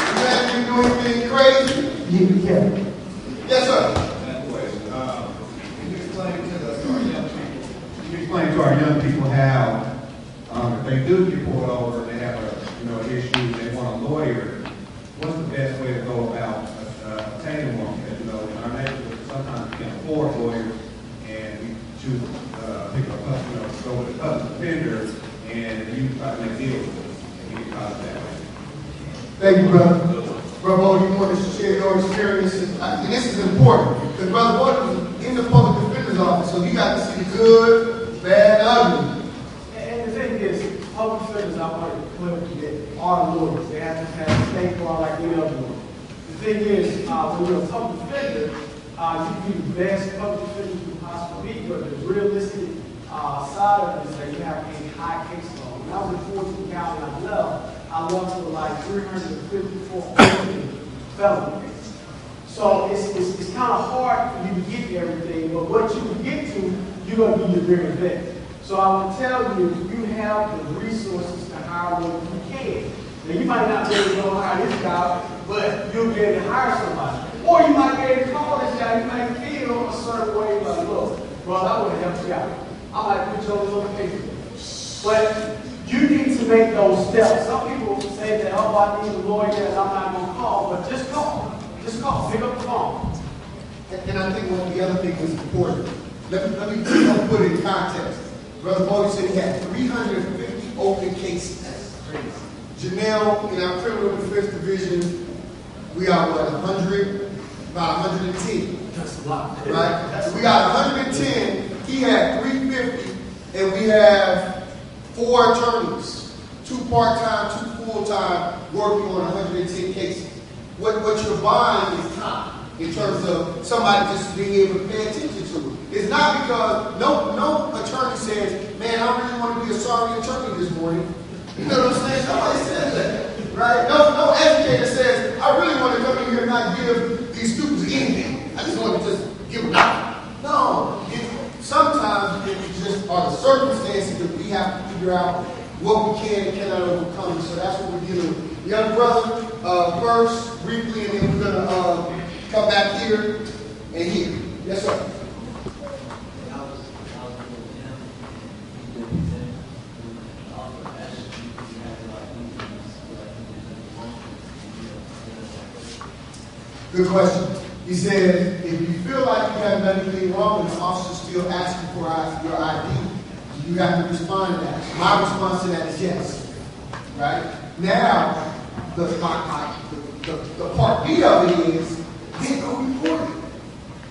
You have to do anything crazy? Yeah. Yes, sir. Explain to our young people how, if they do get pulled over, they have an issue, they want a lawyer. What's the best way to go about obtaining one? Because in our neighborhood, sometimes we can't afford lawyers, and we choose to pick up, go with a public defender, and you try to make deals with us, and you get caught that way. Thank you, brother. Brother Bo, you want to share your experiences, and this is important because Brother Bo was in the public defender's office, so you got to see the good, bad, and ugly. And the thing is, public defenders, I want to put that are lawyers. They have to have a state bar like any other lawyer. The thing is, when you're a public defender, you can be the best public defender you can possibly be, but the realistic side of it is that you have a high case load. When I was in 14 County and I left with like 354 felony cases. So it's kind of hard for you to get to everything, but what you can get to, you're going to be your very best. So I will tell you, you have the resources to hire what you can. Now you might not be able to go hire this guy, but you'll be able to hire somebody. Or you might be able to call this guy, you might feel a certain way, like, look, bro, I want to help you out. I might put you on a little paper. But you need to make those steps. Some people say that, oh, I need a lawyer and I'm not going to call, but just call. Just call. Pick up the phone. And I think one of the other things that's important, let me put it in context. Brother Boyd said he had 350 open cases. That's crazy. Janelle, in our criminal defense division, we are what, 100? About 110. That's a lot. Right? So we got 110. He had 350, and we have 4 attorneys, 2 part-time, 2 full-time, working on 110 cases. What you're buying is time in terms of somebody just being able to pay attention to it. It's not because no attorney says, man, I really want to be a sorry attorney this morning. You know what I'm saying? Nobody says that, right? No educator says, I really want to come in here and not give these students anything. I just want to just give them nothing. No. Sometimes it just are the circumstances that we have to figure out what we can and cannot overcome. So that's what we're dealing with. Young brother, first, briefly, and then we're going to come back here and here. Yes, sir. Good question. He said, if you feel like you haven't done anything wrong and the officer's still asking for your ID, you have to respond to that. My response to that is yes. Right? Now, the part B of it is, then go report it.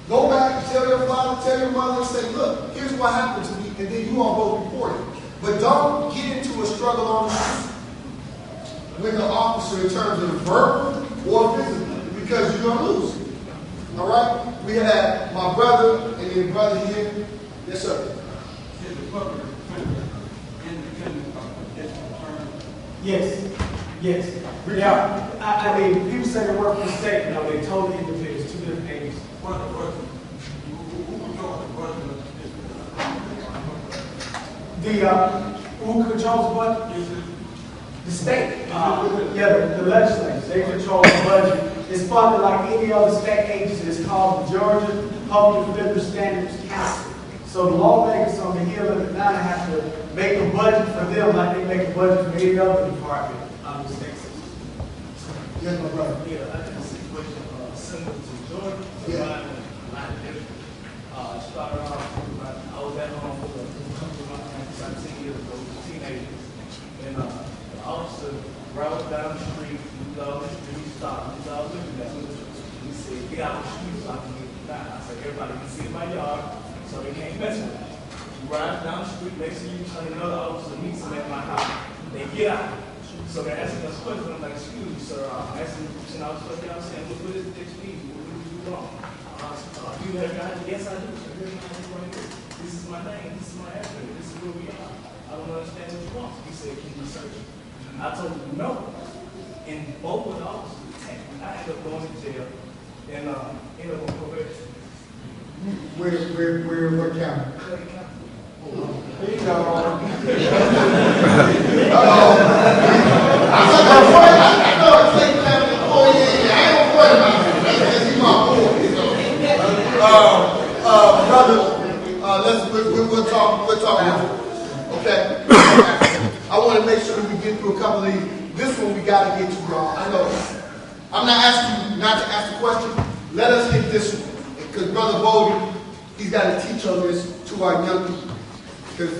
Go back, tell your father, tell your mother, and say, look, here's what happened to me, and then you all go report it. But don't get into a struggle on the street with the officer in terms of verbal or physical, because you're going to lose. All right? We have my brother and then brother here. Yes, sir. Yes. Yes. Yeah. I mean, people say they work for the state. No, they totally independent. It's 2 different agencies. Who controls the budget? The state. The legislators. They control the budget. It's funded like any other state agency. It's called the Georgia Public Defender Standards Council. So the lawmakers on the Hill and the 9 have to make a budget for them like they make a budget for any other department on the state system. Yes, my brother. Yeah, I think it's a situation similar to Georgia. Yeah. Started off, I was at home with a 17 years ago, teenagers. And the officer rode down the street, we stopped, we was looking at him. He said, get out of the street so I can get you down. I said, everybody can see in my yard, so they can't mess with me. We ride down the street, next thing you turn another officer meets them at my house. They get out. So they're asking us questions. I'm like, excuse me, sir. I'm asking, I was supposed to be saying, what is the XP? What did you do wrong? Do you have God? Yes, I do. So here's my name right here. This is my name. This is my address. This is where we are. I don't understand what you want. He said, can you search it? I told him no. And both of the officers attacked me. I ended up going to jail and ended up on probation. Where county? There you go. We'll talk. Okay. I want to make sure that we get through a couple of these. This one we got to get to, y'all. I know. I'm not asking you not to ask the question. Let us hit this one. Because Brother Bowden, he's got to teach on this to our young people. Because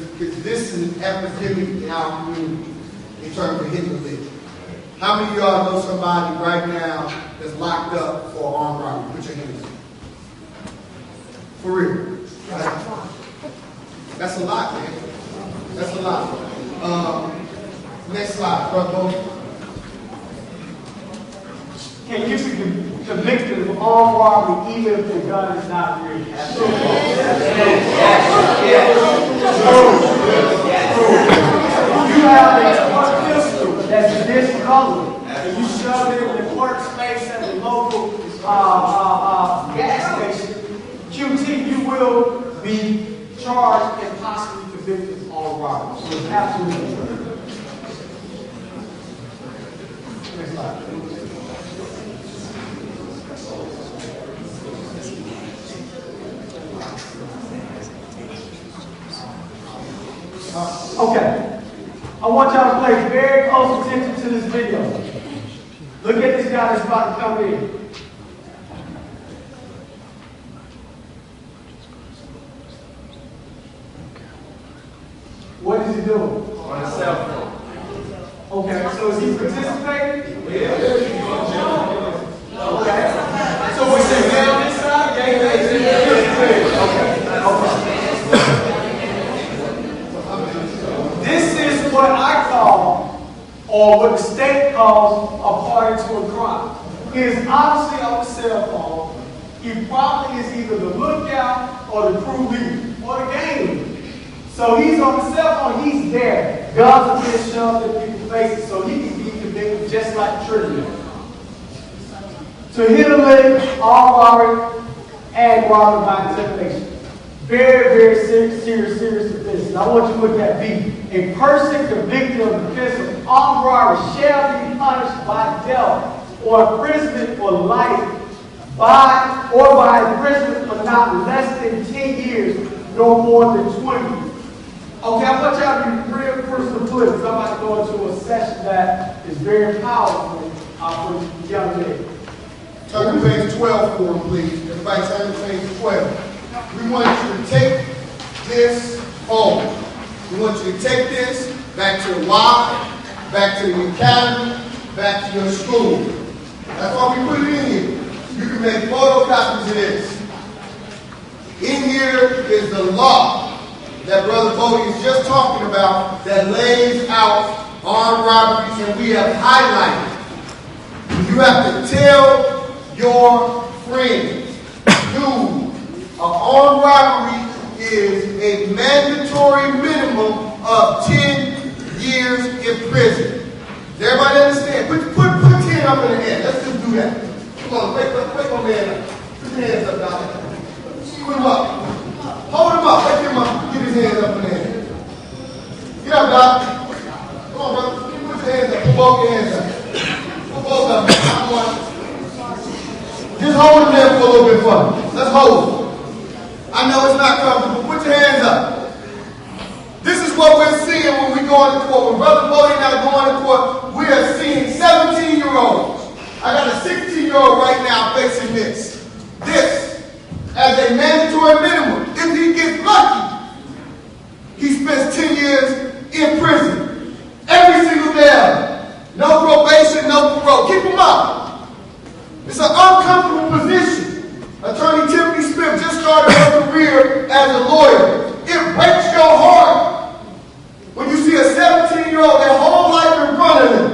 this is an epidemic in our community in terms of hitting the lick. How many of y'all know somebody right now that's locked up for armed robbery? Put your hands up. For real. That's a lot, man. That's a lot. Next slide, Brother Bowden. Can you be convicted of armed robbery even if the gun is not real? You have a pistol that's this color, and you shove it in the clerk's face at the local gas station. QT, you will be charged and possibly convicted of armed robbery. So it's absolutely true. Next slide. Okay, I want y'all to pay very close attention to this video. Look at this guy that's about to come in. What is he doing? On his cell phone. Okay, so is he participating? Yeah. Okay. So we say gay on this side, gay on this side. Okay. This is what I call, or what the state calls, a party to a crime. He is obviously on the cell phone. He probably is either the lookout or the crew leader or the gang leader. So he's on the cell phone, he's there. Guns are being shoved in people's faces so he can be convicted just like Trinity. To hit a lick, armed robbery, and robbery by intimidation. Very, very serious offense. And I want you to look at B. A person convicted of the offense of armed robbery shall be punished by death or imprisonment for life by imprisonment for not less than 10 years, no more than 20 years. Okay, I want y'all to be real crystal clear because I'm about to go into a session that is very powerful for the young men. Turn to page 12 for him, please. Everybody turn to page 12. We want you to take this home. We want you to take this back to the Y, back to the academy, back to your school. That's why we put it in here. You can make photocopies of this. In here is the law that Brother Bodie is just talking about that lays out armed robberies, and we have highlighted. You have to tell your friends, dude, an armed robbery is a mandatory minimum of 10 years in prison. Does everybody understand? Put 10 up in the air. Let's just do that. Come on, wake my man up. Put your hands up, Doc. Put him up. Hold him up. Wake him up. Get his hands up in the air. Get up, Doc. Come on, brother. Put your hands up. Put both your hands up. Put both of them. Not one. Just hold him there for a little bit for me. Let's hold him. I know it's not comfortable. Put your hands up. This is what we're seeing when we go into court. When Brother Bodie and I go into court, we are seeing 17-year-olds. I got a 16-year-old right now facing this. This, as a mandatory minimum. If he gets lucky, he spends 10 years in prison. Every single day. No probation, no parole. Keep him up. It's an uncomfortable position. Attorney Tiffany Smith just started her career as a lawyer. It breaks your heart when you see a 17-year-old, their whole life in front of them,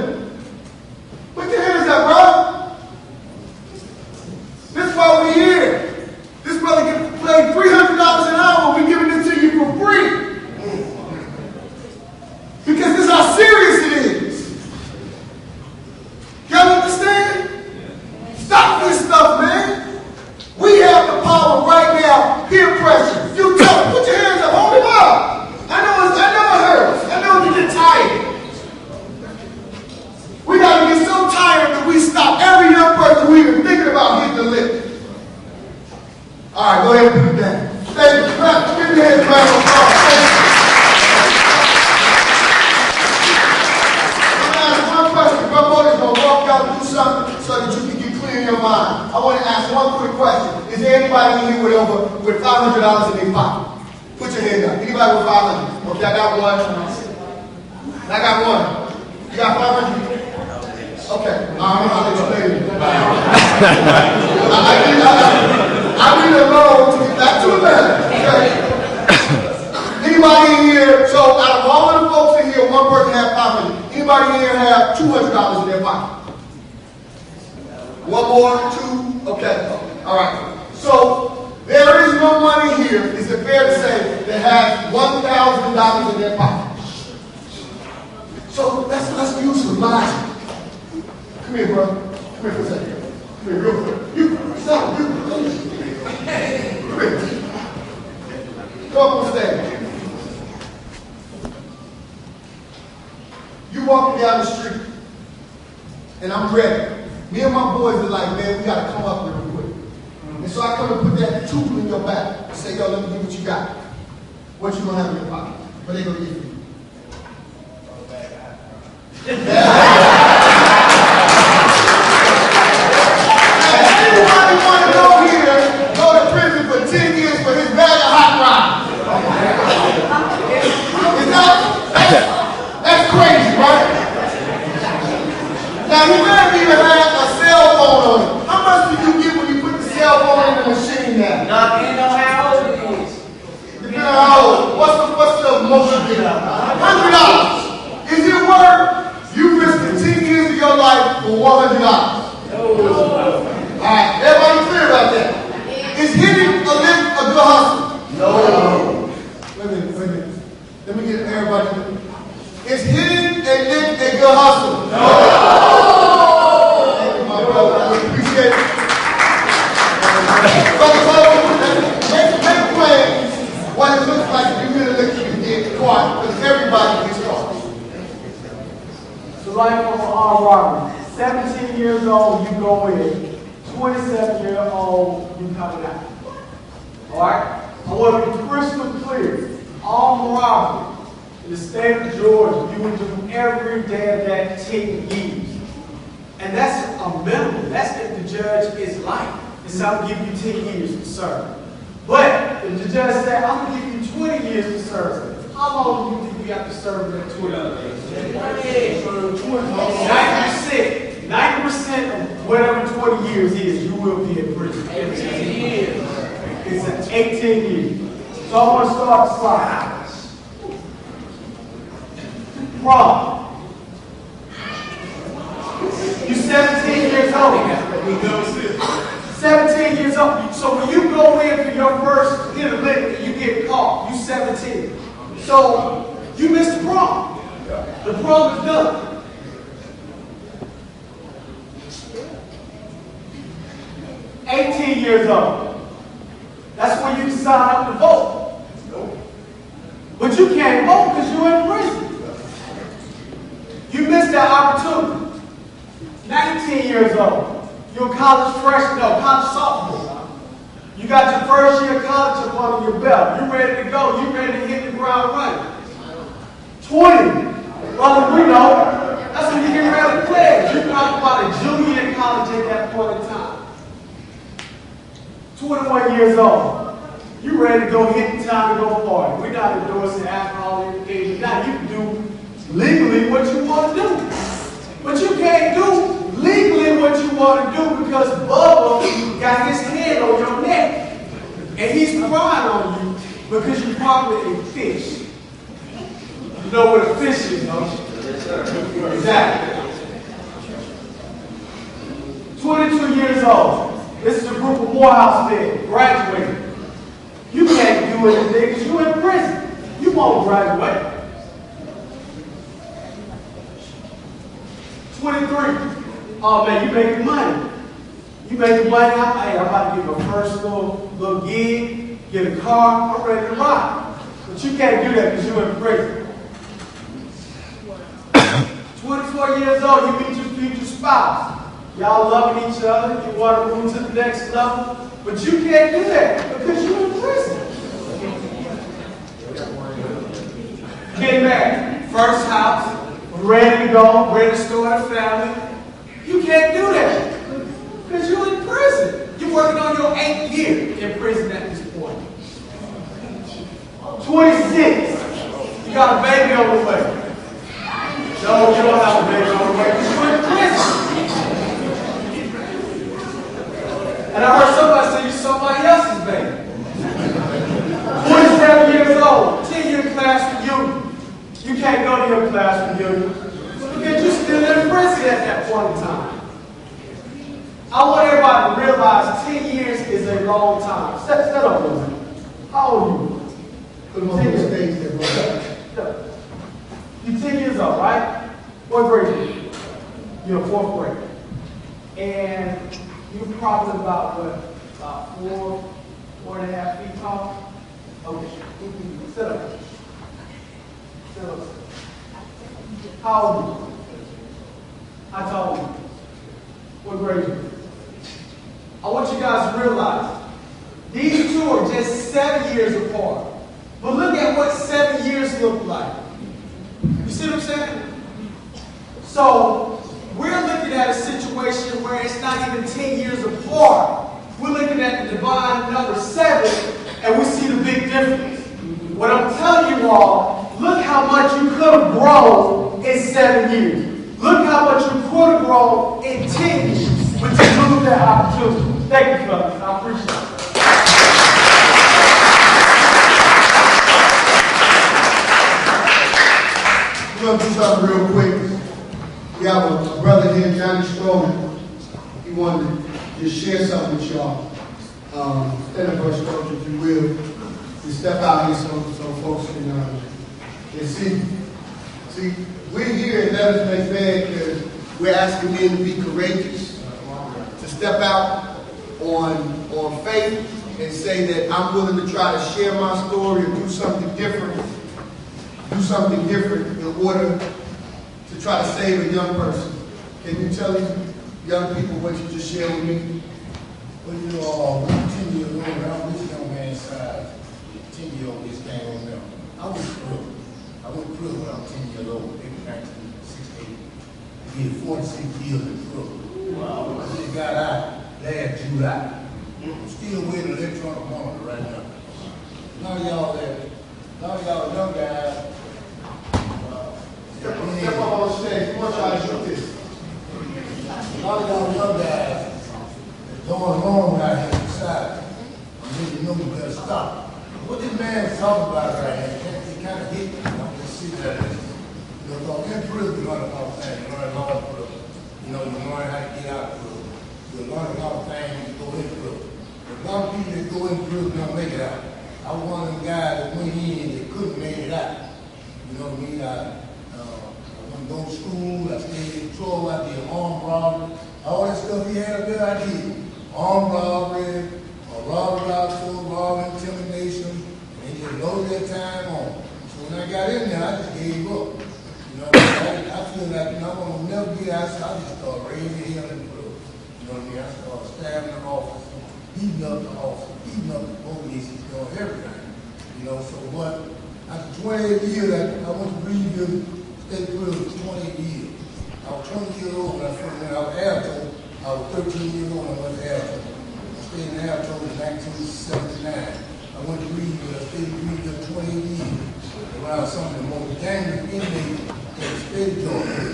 Put your hand up. Anybody with 500? Okay, I got one. I got one. You got 500? Okay. I'll let you later. I need a loan to get back to the man. Okay. Anybody in here? So out of all of the folks in here, one person have 500. Anybody in here have $200 in their pocket? One more, two. Okay. All right. So there is no money here, is it fair to say, that has $1,000 in their pocket? So let's use some logic. Come here, bro. Come here for a second. Come here, real quick. You, stop. You. Come here. Come up on stage. You walking down the street, and I'm ready. Me and my boys are like, man, we got to come up real quick. And so I come and put that tool in your back and say, yo, let me get what you got. What you going to have in your pocket? What they going to give you? Anybody want to go here, go to prison for 10 years for his bag of hot rods? That's crazy, right? Now, he may have even had a cell phone on it. How much do you get when you put the cell phone in the machine now? Depending on how old it is. Depending on how old. What's the most you get? $100. Is it worth you risking 10 years of your life for $100? No. Alright, everybody clear about that? Is hitting a lick a good hustle? No. Wait a minute. Let me get everybody. Is hitting a lick a good hustle? No. Thank you, my brother. I appreciate it. Make plays what it looks like if you hit a lick you can get caught, because everybody gets caught. So like on armed robbery, 17 years old, you go in. 27-year-old, you coming out. Alright? I want to be crystal clear. Armed robbery in the state of Georgia, you would do every day of that 10 years. And that's a minimum. That's if the judge is light. And so I'm going to give you 10 years to serve. But if the judge said, I'm going to give you 20 years to serve, how long do you think you have to serve that 20 years? 90% of whatever 20 years is, you will be in prison. 18 years. It's 18 years. So I want to start the slide. Prom. You're 17 years old. 17 years old. So when you go in for your first hit of liquor, you get caught. You're 17. So you missed the prom. The prom is done. 18 years old. That's when you sign up to vote. But you can't vote because you're in prison. You missed that opportunity. 19 years old. You're a college freshman, college sophomore. You got your first year of college up under your belt. You're ready to go. You're ready to hit the ground running. 20. Well, we know. That's when you get ready to play. You're talking about a junior in college at that point in time. 21 years old. You ready to go hit the time to go party. We're not endorsing alcohol or anything. Now you can do legally what you want to do. But you can't do legally what you want to do because Bubba got his hand on your neck. And he's crying on you because you're probably a fish. You know what a fish is, don't you? Yes, sir. Exactly. 22 years old. This is a group of Morehouse men, graduating. You can't do anything because you're in prison. You won't graduate. 23. Oh man, you making money. You making money. Hey, I'm about to get my first little gig, get a car, I'm ready to ride. But you can't do that because you're in prison. 24 years old, you meet your future spouse. Y'all loving each other, you want to move to the next level, but you can't do that because you're in prison. Getting married, first house, ready to go, ready to start a family. You can't do that because you're in prison. You're working on your 8th year in prison at this point. 26. You got a baby on the way. No, you don't have a baby on the way. You're in prison. And I heard somebody say you're somebody else's baby. 27 years old, 10-year class reunion. You can't go to your class reunion because you're still in prison at that point in time. I want everybody to realize 10 years is a long time. Set up, brother. How old are you? Put them on the stage there, brother. You're 10 years old, right? What grade are you? You're in 4th grade. And you're probably about, what, about 4.5 feet tall? Okay. Sit up. Sit up. How old are you? How tall are you? What grade are you? I want you guys to realize these two are just 7 years apart. But look at what 7 years look like. You see what I'm saying? So we're looking at a situation where it's not even 10 years apart. We're looking at the divine number 7, and we see the big difference. What I'm telling you all, look how much you could have grown in 7 years. Look how much you could have grown in 10 years. But you lose that opportunity. Thank you, fellas. I appreciate it. We're going to do something real quick. We have a brother here, Johnny Strowman. He wanted to just share something with y'all. Stand up for us, coach, if you will. Just step out here so folks can see. See, we're here at Letters Make Fair because we're asking men to be courageous, to step out on faith and say that I'm willing to try to share my story and do something different in order to try to save a young person. Can you tell these young people what you just shared with me? Well, you know, when I'm 10 years old, around this young man's size, 10-year-old, this came on them. I was through. I went through when I was 10 years old, in 1968. I did 46 years in prison. Wow. I just got out last July. I'm still waiting electronic monitor right now. None of y'all young guys. Step up on the stage. We want y'all to shoot this. None of y'all young guys going wrong out here inside. And then you know you better stop. What this man is talking about right here, he kind of hit me. I'm just see that. You know, in prison, you learn a lot of things. You learn law in prison. You know, you learn how to get out of prison. You learn a lot of things when you go in prison. But a lot of people that go in prison don't make it out. I was one of them guys that went in that couldn't make it out. You know what I mean? I went to go to school. I stayed in trouble. I did armed robbery. All that stuff he had up there, I did. Armed robbery, robbery, intimidation, and he just loaded that time on. So when I got in there, I just gave up. You know, I feel like, you know, I'm going to never get out, so I just started raising hell in the road. You know what I mean? I started stabbing the office, beating up the officer, beating up the police, doing everything. You know, so what? After 28 years, I went to Greenville State Prison for 28 years. I was 20 years old when I first went out of Alto. I was 13 years old when I went to Alto. I stayed in Alto in 1979. I went to Greenville. I stayed in Greenville 28 years. Around some of the most dangerous inmates in the state of Georgia.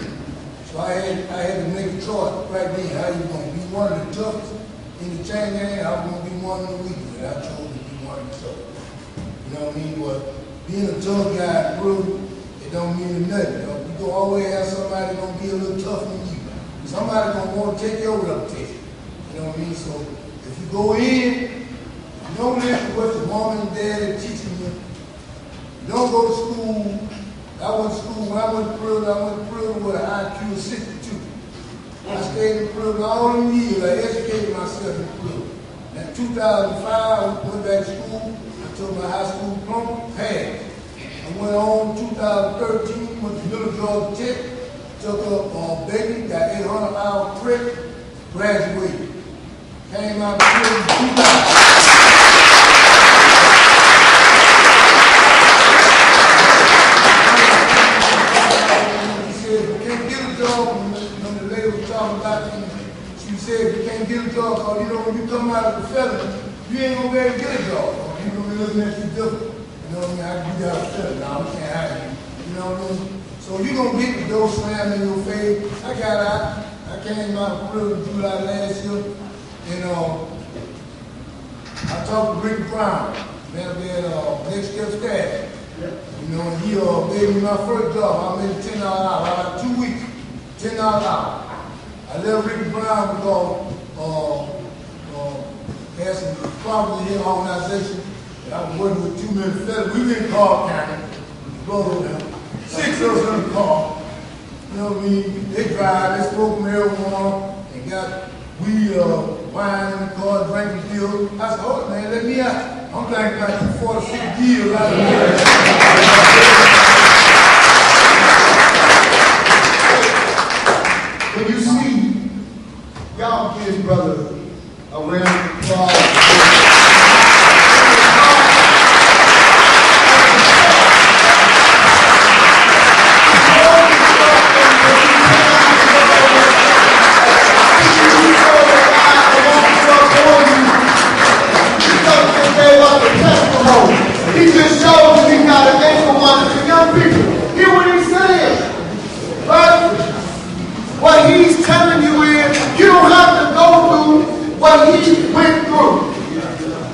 So I had to make a choice right then. How you going to be one of the toughest in the chain gang? I was going to be one of the weakest. And I chose to be one of the toughest. You know what I mean? But being a tough guy, bro, it don't mean nothing. You know? You gonna always have somebody gonna be a little tougher than you. Somebody gonna want to take your reputation. You know what I mean? So if you go in, you don't listen to what your mom and dad are teaching you. You don't go to school. I went to school, when I went to prison with an IQ of 62. I stayed in prison all them years. I educated myself in prison. In 2005, I went back to school. I took my high school diploma, passed. I went on 2013, went to Middle Georgia Tech, took up Bakery, got 800-hour credit, graduated. Came out of prison in 2000. She said, if you can't get a job, because you know when you come out of the felony, you ain't gonna be able to get a job. You're gonna be looking at you different. And You know what I mean? You gotta feel it now. We can't have you. You know what I mean? So you gonna get the door slammed in your face. I got out. I came out of prison in July last year. And I talked to Rick Brown, man, we had next step staff. You know, and he gave me my first job. I made $10 an hour. I got 2 weeks, $10 an hour. I left Rick Brown because had some problems in his organization. And I was working with 2 million fellas. We were in Clark County, brother them. 6 of us in the car. You know what I mean? They drive, they smoke marijuana, and got weed, wine in the car, drinking pills. I said, hold it, man, let me out. I'm thinking like 46 years out of here. When you see y'all kids, brother, around the crowd, he just showed that he got an ankle monitor. Young people, hear what he's saying, right? What he's telling you is you don't have to go through what he went through.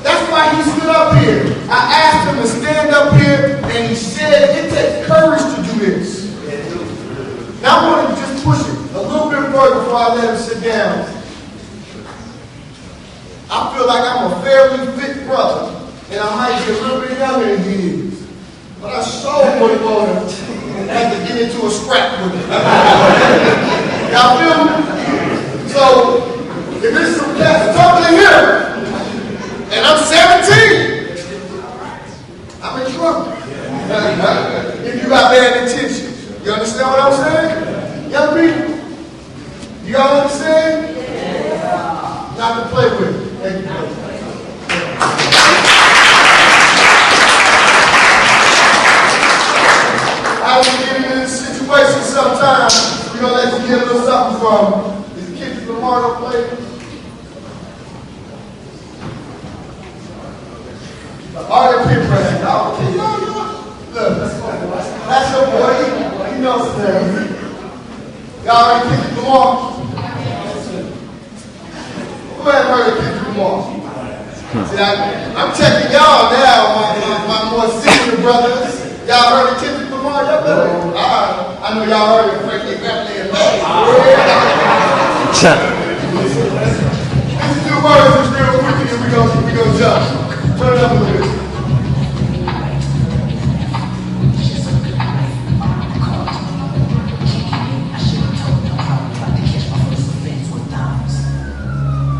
That's why he stood up here. I asked him to stand up here, and he said it takes courage to do this. Now I want to just push it a little bit further before I let him sit down. I feel like I'm a fairly fit brother. And I might be a little bit younger than he is. But I sure wouldn't want to have to get into a scrap with him. Y'all feel me? So, if there's some cats talking to him, and I'm 17, I'm in trouble. If you got bad intentions. You understand what I'm saying? Young people? You all understand? Yeah. Not to play with. Thank you. I was getting in this situation sometimes. We're going to let you get a little something from these kids from Margo play. The art of peer pressure. Look, that's your boy. He knows that. Y'all already kicked them off? Who had heard of kicked them off? See, I'm checking y'all now, my more senior brothers. Y'all heard of Kendrick Lamar? Y'all better. I know y'all heard of Frankie Family and These 2 words is real quick, and we go jump. Turn it up a little bit.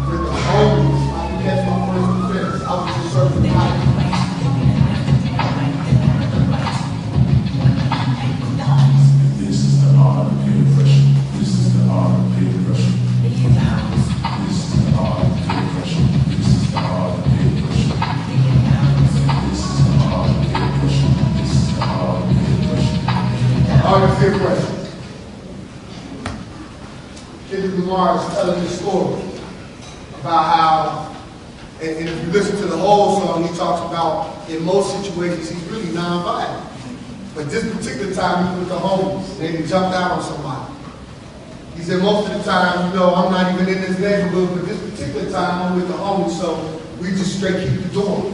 With the homies, I catch my first offense. I was just serving the life. Peer pressure. Kendrick Lamar is telling this story about how, and if you listen to the whole song, he talks about in most situations he's really nonviolent. But this particular time he was with the homies, and he jumped out on somebody. He said most of the time, you know, I'm not even in this neighborhood, but this particular time I'm with the homies, so we just straight keep the door.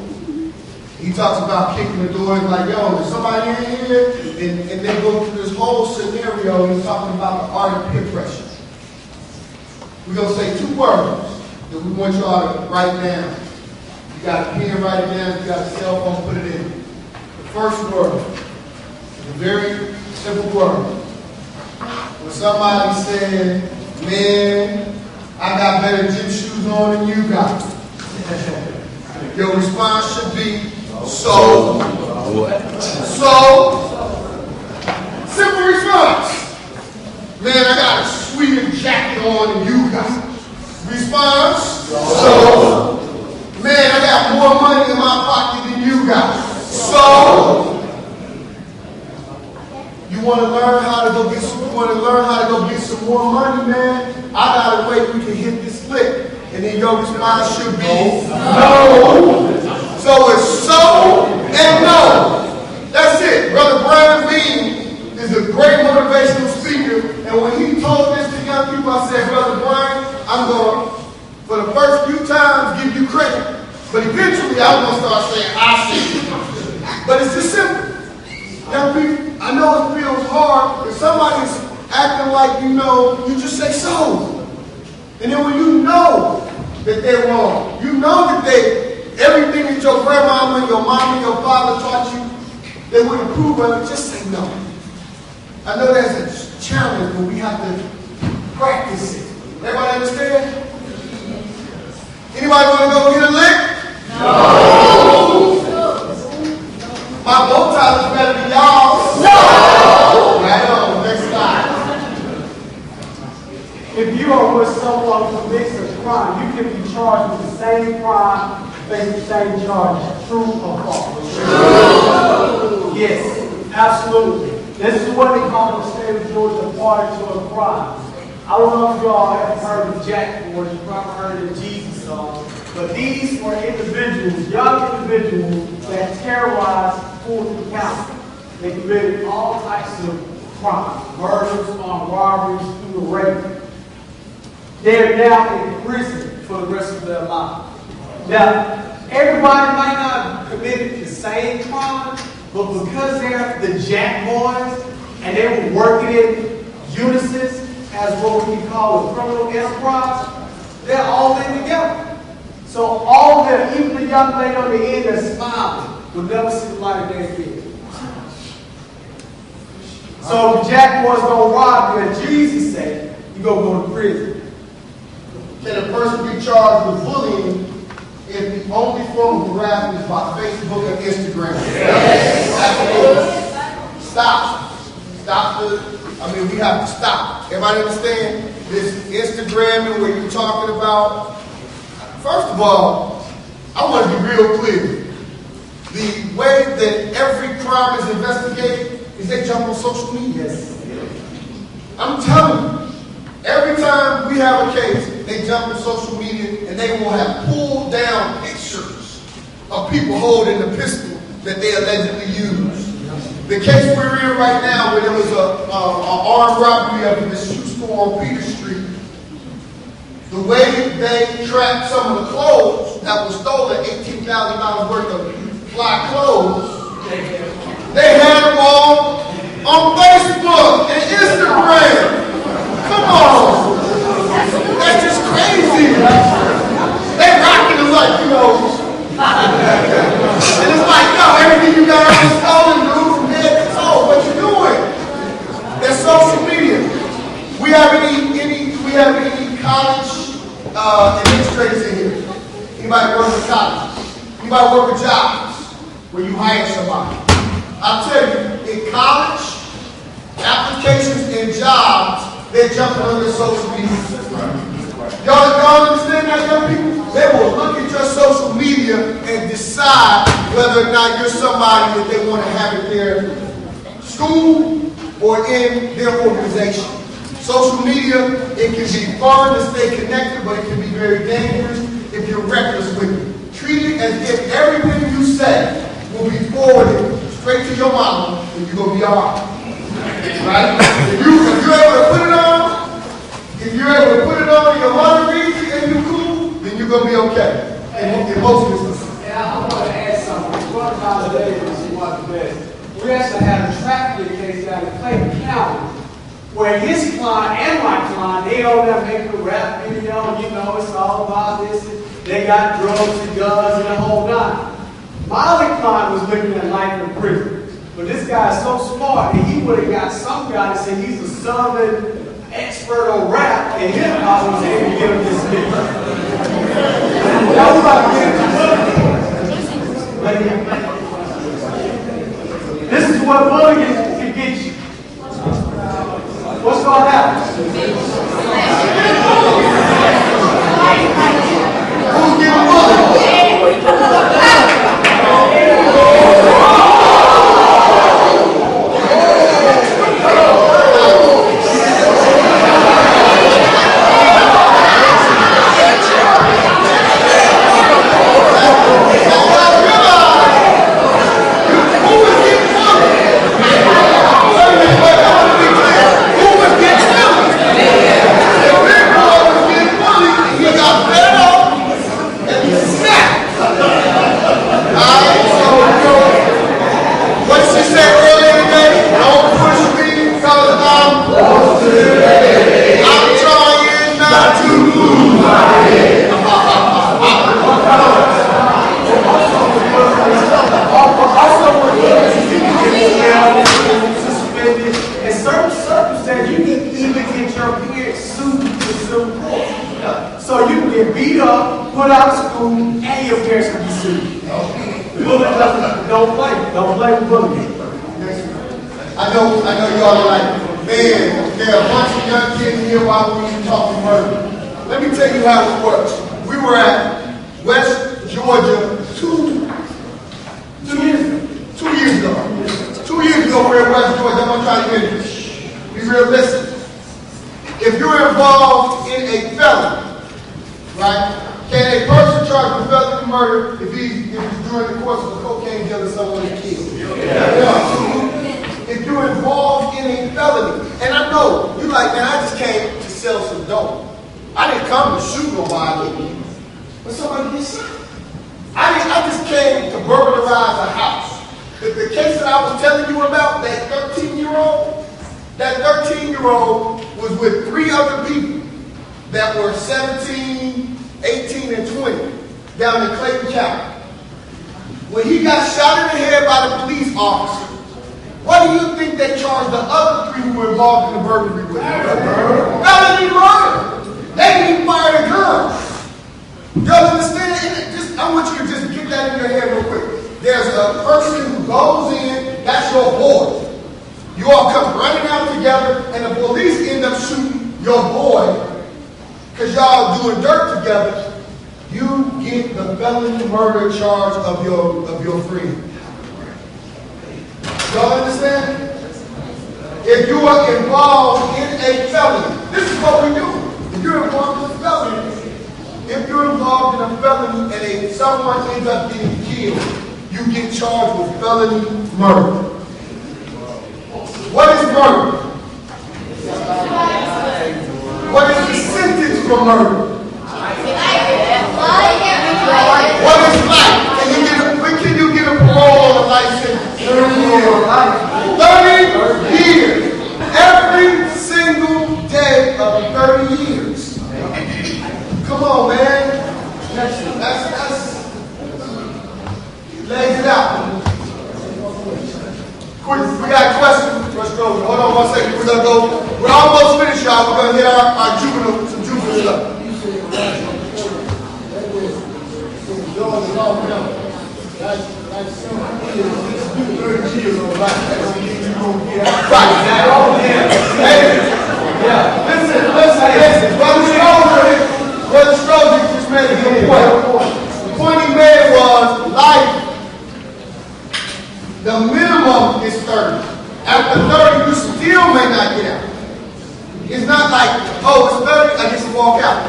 He talks about kicking the door and like, yo, is somebody in here? And they go through this whole scenario. He's talking about the art of peer pressure. We're going to say 2 words that we want y'all to write down. You got a pen, write it down. You got a cell phone, put it in. The first word is a very simple word. When somebody said, man, I got better gym shoes on than you got. Your response should be, so what? So, simple response. Man, I got a sweeter jacket on than you got. Response, so. Man, I got more money in my pocket than you got. So. You want to learn how to go get some more money, man? I got a way we can hit this lick. And then your response should be no. So it's so And no, that's it. Brother Brandon Bean is a great motivational speaker. And when he told this to young people, I said, Brother Brian, I'm going to, for the first few times, give you credit. But eventually, I'm going to start saying, I see you. But it's just simple. Young people, I know it feels hard. If somebody's acting like you know, you just say so. And then when you know that they're wrong, you know that everything that your grandmama, your mom, and your father taught you, they wouldn't approve of it, just say no. I know that's a challenge, but we have to practice it. Everybody understand? Anybody want to go get a lick? No. My bow tie is better than y'all. No. Right on. Next slide. If you are with someone who commits a crime, you can be charged with the same crime, face the same charge. True or false? True. Yes, absolutely. This is what they call the state of Georgia party to a crime. I don't know if you all have heard of Jack Boys, you probably heard the Jesus song, but these were individuals, young individuals that terrorized Fulton County. They committed all types of crimes, murders, armed robberies, through the rape. They're now in prison for the rest of their life. Now, everybody might not have committed the same crime, but because they're the Jack Boys and they were working in unison as what we can call a criminal enterprise, they're all in together. So all of them, even the young lady on the end that's smiling, will never see the light of day again. So if the Jack Boys don't rob you, as Jesus said, you're going to go to prison. Can a person be charged with bullying if the only form of harassment is by Facebook and Instagram? Yes. Absolutely. Stop. We have to stop. Everybody understand this Instagramming where you're talking about? First of all, I want to be real clear. The way that every crime is investigated is they jump on social media. Yes. I'm telling you, every time we have a case, they jump on social media and they will have pulled down pictures of people holding the pistol that they allegedly used. The case we're in right now, where there was an armed robbery of the shoe store on Peter Street, the way they tracked some of the clothes that was stolen, $18,000 worth of fly clothes, they had them all on Facebook and Instagram. Come on. That's just crazy. They rocking it like, and it's like, everything you got on stolen, dude, from head to toe. What you doing? That's social media. We have any college administrators in here? Anybody work with college? Anybody work with jobs where you hire somebody? I'll tell you, in college, applications and jobs, they're jumping on your social media. Y'all understand that, young people? They will look at your social media and decide whether or not you're somebody that they want to have in their school or in their organization. Social media, it can be fun to stay connected, but it can be very dangerous if you're reckless with it. Treat it as if everything you say will be forwarded straight to your mama, and you're going to be all right. Right? If you're able to put it on, and your mother reads it and you're cool, then you're going to be okay. In most instances. Yeah, I want to add something. One of the days was one of the best. We actually had a trafficking case down in Clayton County where his client and my client, they all there making a rap video, it's all about this. They got drugs and guns and the whole nine. My other client was living that life in prison. But this guy is so smart that he would have got some guy that said he's a Southern expert on rap, and his I was able to get him this bitch. That was about to get him. This is what bullying can get you. What's going to happen? Who's getting bullied? I know y'all are like, man, there are a bunch of young kids here while we were talking murder. Let me tell you how it works. We were at West Georgia 2 years ago. 2 years ago, we were at West Georgia. I'm going to try to get this. Be realistic. If you're involved in a felony, right? Can a person charged with felony murder if he's during the course of a cocaine deal or someone is killed? If you're involved in a felony, and I know you like, man, I just came to sell some dope. I didn't come to shoot nobody, but somebody gets shot. I just came to burglarize a house. The case that I was telling you about, that 13-year-old, that 13-year-old was with 3 other people that were 17, 18, and 20 down in Clayton County. When he got shot in the head by the police officer, what do you think they charged the other 3 who were involved in the burglary with? Felony murder. They didn't even fire the gun. Y'all understand? I want you to just get that in your head real quick. There's a person who goes in, that's your boy. You all come running out together, and the police end up shooting your boy because y'all doing dirt together. You get the felony murder charge of your friend. Y'all understand? If you are involved in a felony, this is what we do. If you're involved in a felony, and someone ends up getting killed, you get charged with felony murder. What is murder? What is the sentence for murder? What is life? Can you get a parole on a life sentence? 30 years. Every single day of 30 years. Come on, man. That's lays it out. Quick, we got a question. Hold on 1 second. We're gonna go. We're almost finished, y'all. We're gonna hit our juvenile, some juvenile stuff. Listen. Brother Strozier just made a good point. The point he made was life. The minimum is 30. After 30, you still may not get out. It's not like, oh, it's 30, I get to walk out.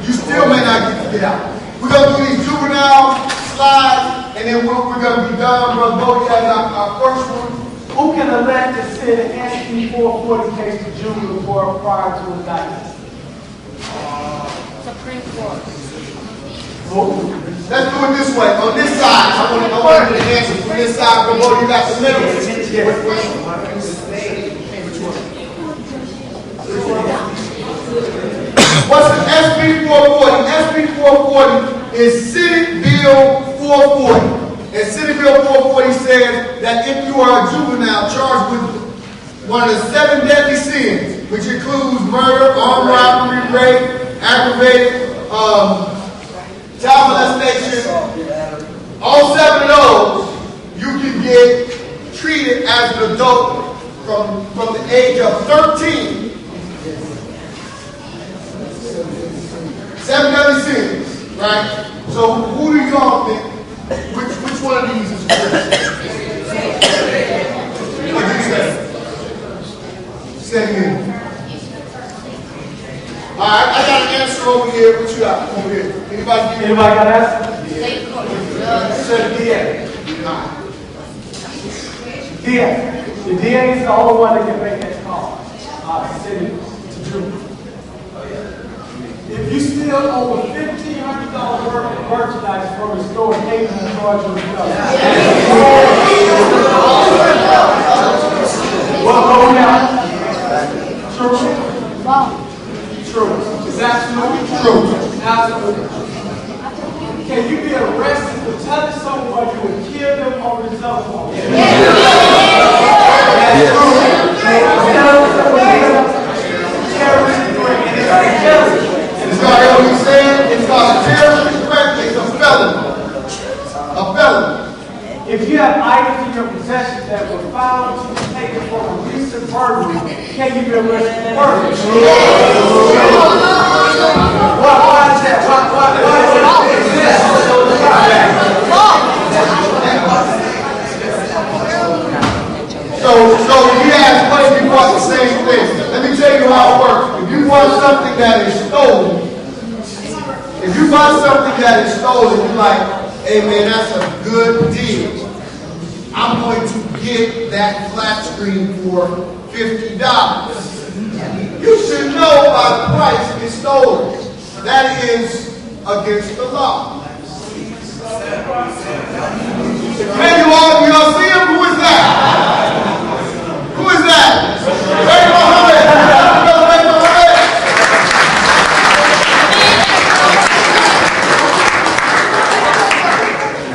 You still may not get to get out. We're going to do these juvenile slides, and then we're going to be done. Brother Bodie has our first one. Who can elect to sit an SB 440 case to juvenile court prior to indictment? Supreme Court. Let's do it this way. On this side, I want you to answer from this side. Brother Bodie, you got the middle. What's the SB 440? SB 440 is Senate Bill 440. And Senate Bill 440 says that if you are a juvenile charged with one of the 7 deadly sins, which includes murder, armed robbery, rape, aggravated child molestation, all 7 of those, you can get treated as an adult from the age of 13. 7 deadly sins, right? So who do y'all think? Which one of these is correct? What did you say? Say it again. All right, I got an answer over here. What you got over here? Anybody got an answer? Say DA. DA. The DA is the only one that can make that call. Send it to juvenile. If you steal over $1,500 worth of merchandise from a store, they can charge you with felony. Well, go now. True. True. It's absolutely true. Absolutely. Can you be arrested for telling someone you would kill them over the telephone? What he's saying, it's called a terrorist threat. It's a felony. A felony. If you have items in your possession found to be taken for a recent burglary, can you be arrested for burglary? Why is that? Why is So he asked money, he bought the same thing. Let me tell you how it works. If you want something that is stolen, you're like, hey man, that's a good deal. I'm going to get that flat screen for $50. You should know by the price it's stolen. That is against the law. Hey, you all see him? Who is that? Who is that? Ray Mohammed. Brother Ray Mohammed.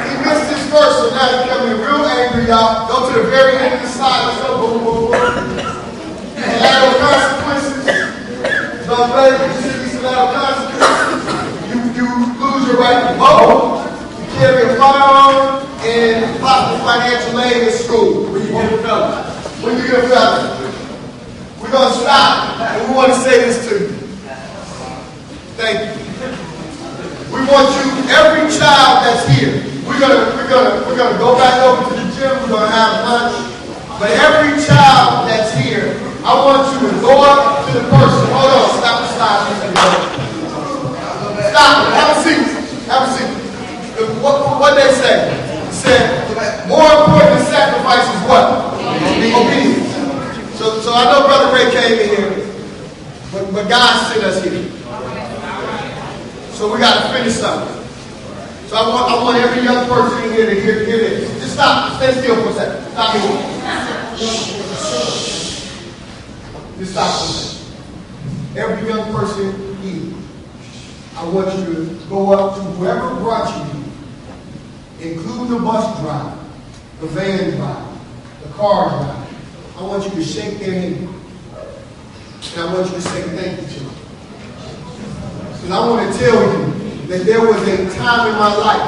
He missed his verse, so now he's becoming real angry, y'all. Go to the very end of the slide. Let's go. Boom, boom, boom. Collateral consequences. So I'm ready to see these collateral consequences. You lose your right to vote. You carry a firearm and possible financial aid in school. When you get a felony. We're going to stop, and we want to say this to you. Thank you. We want you, every child that's here, we're gonna go back over to the gym, we're going to have lunch, but every child that's here, I want you to go up to the person. Hold on, stop the slide. Stop, have a seat. What they say? They said, more important than sacrifice is what? Obedience. So I know Brother Ray came in here, but God sent us here. So we got to finish something. So I want every young person in here to hear this. Just stop. Stay still for a second. Stop moving. Just stop for a second. Every young person here, I want you to go up to whoever brought you here, including the bus driver, the van driver, the car driver. I want you to shake their hand. And I want you to say thank you to them. Because I want to tell you that there was a time in my life.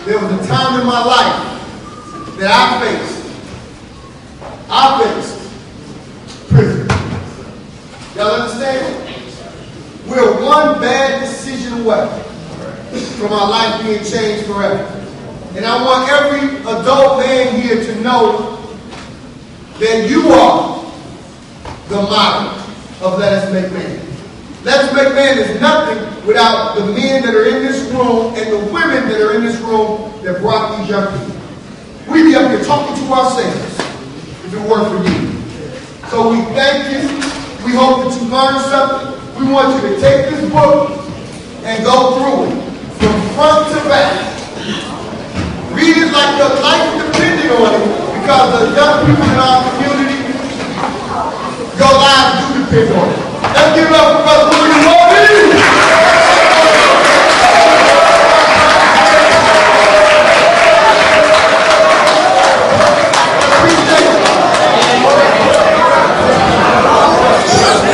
There was a time in my life that I faced prison. Y'all understand? We're one bad decision away from our life being changed forever. And I want every adult man here to know that you are the model of Let Us Make Man. Let Us Make Man is nothing without the men that are in this room and the women that are in this room that brought these young people. We'd be up here talking to ourselves if it weren't for you. So we thank you. We hope that you learned something. We want you to take this book and go through it from front to back. Read it like your life depended on it, because the young people in our community, your lives do depend on it.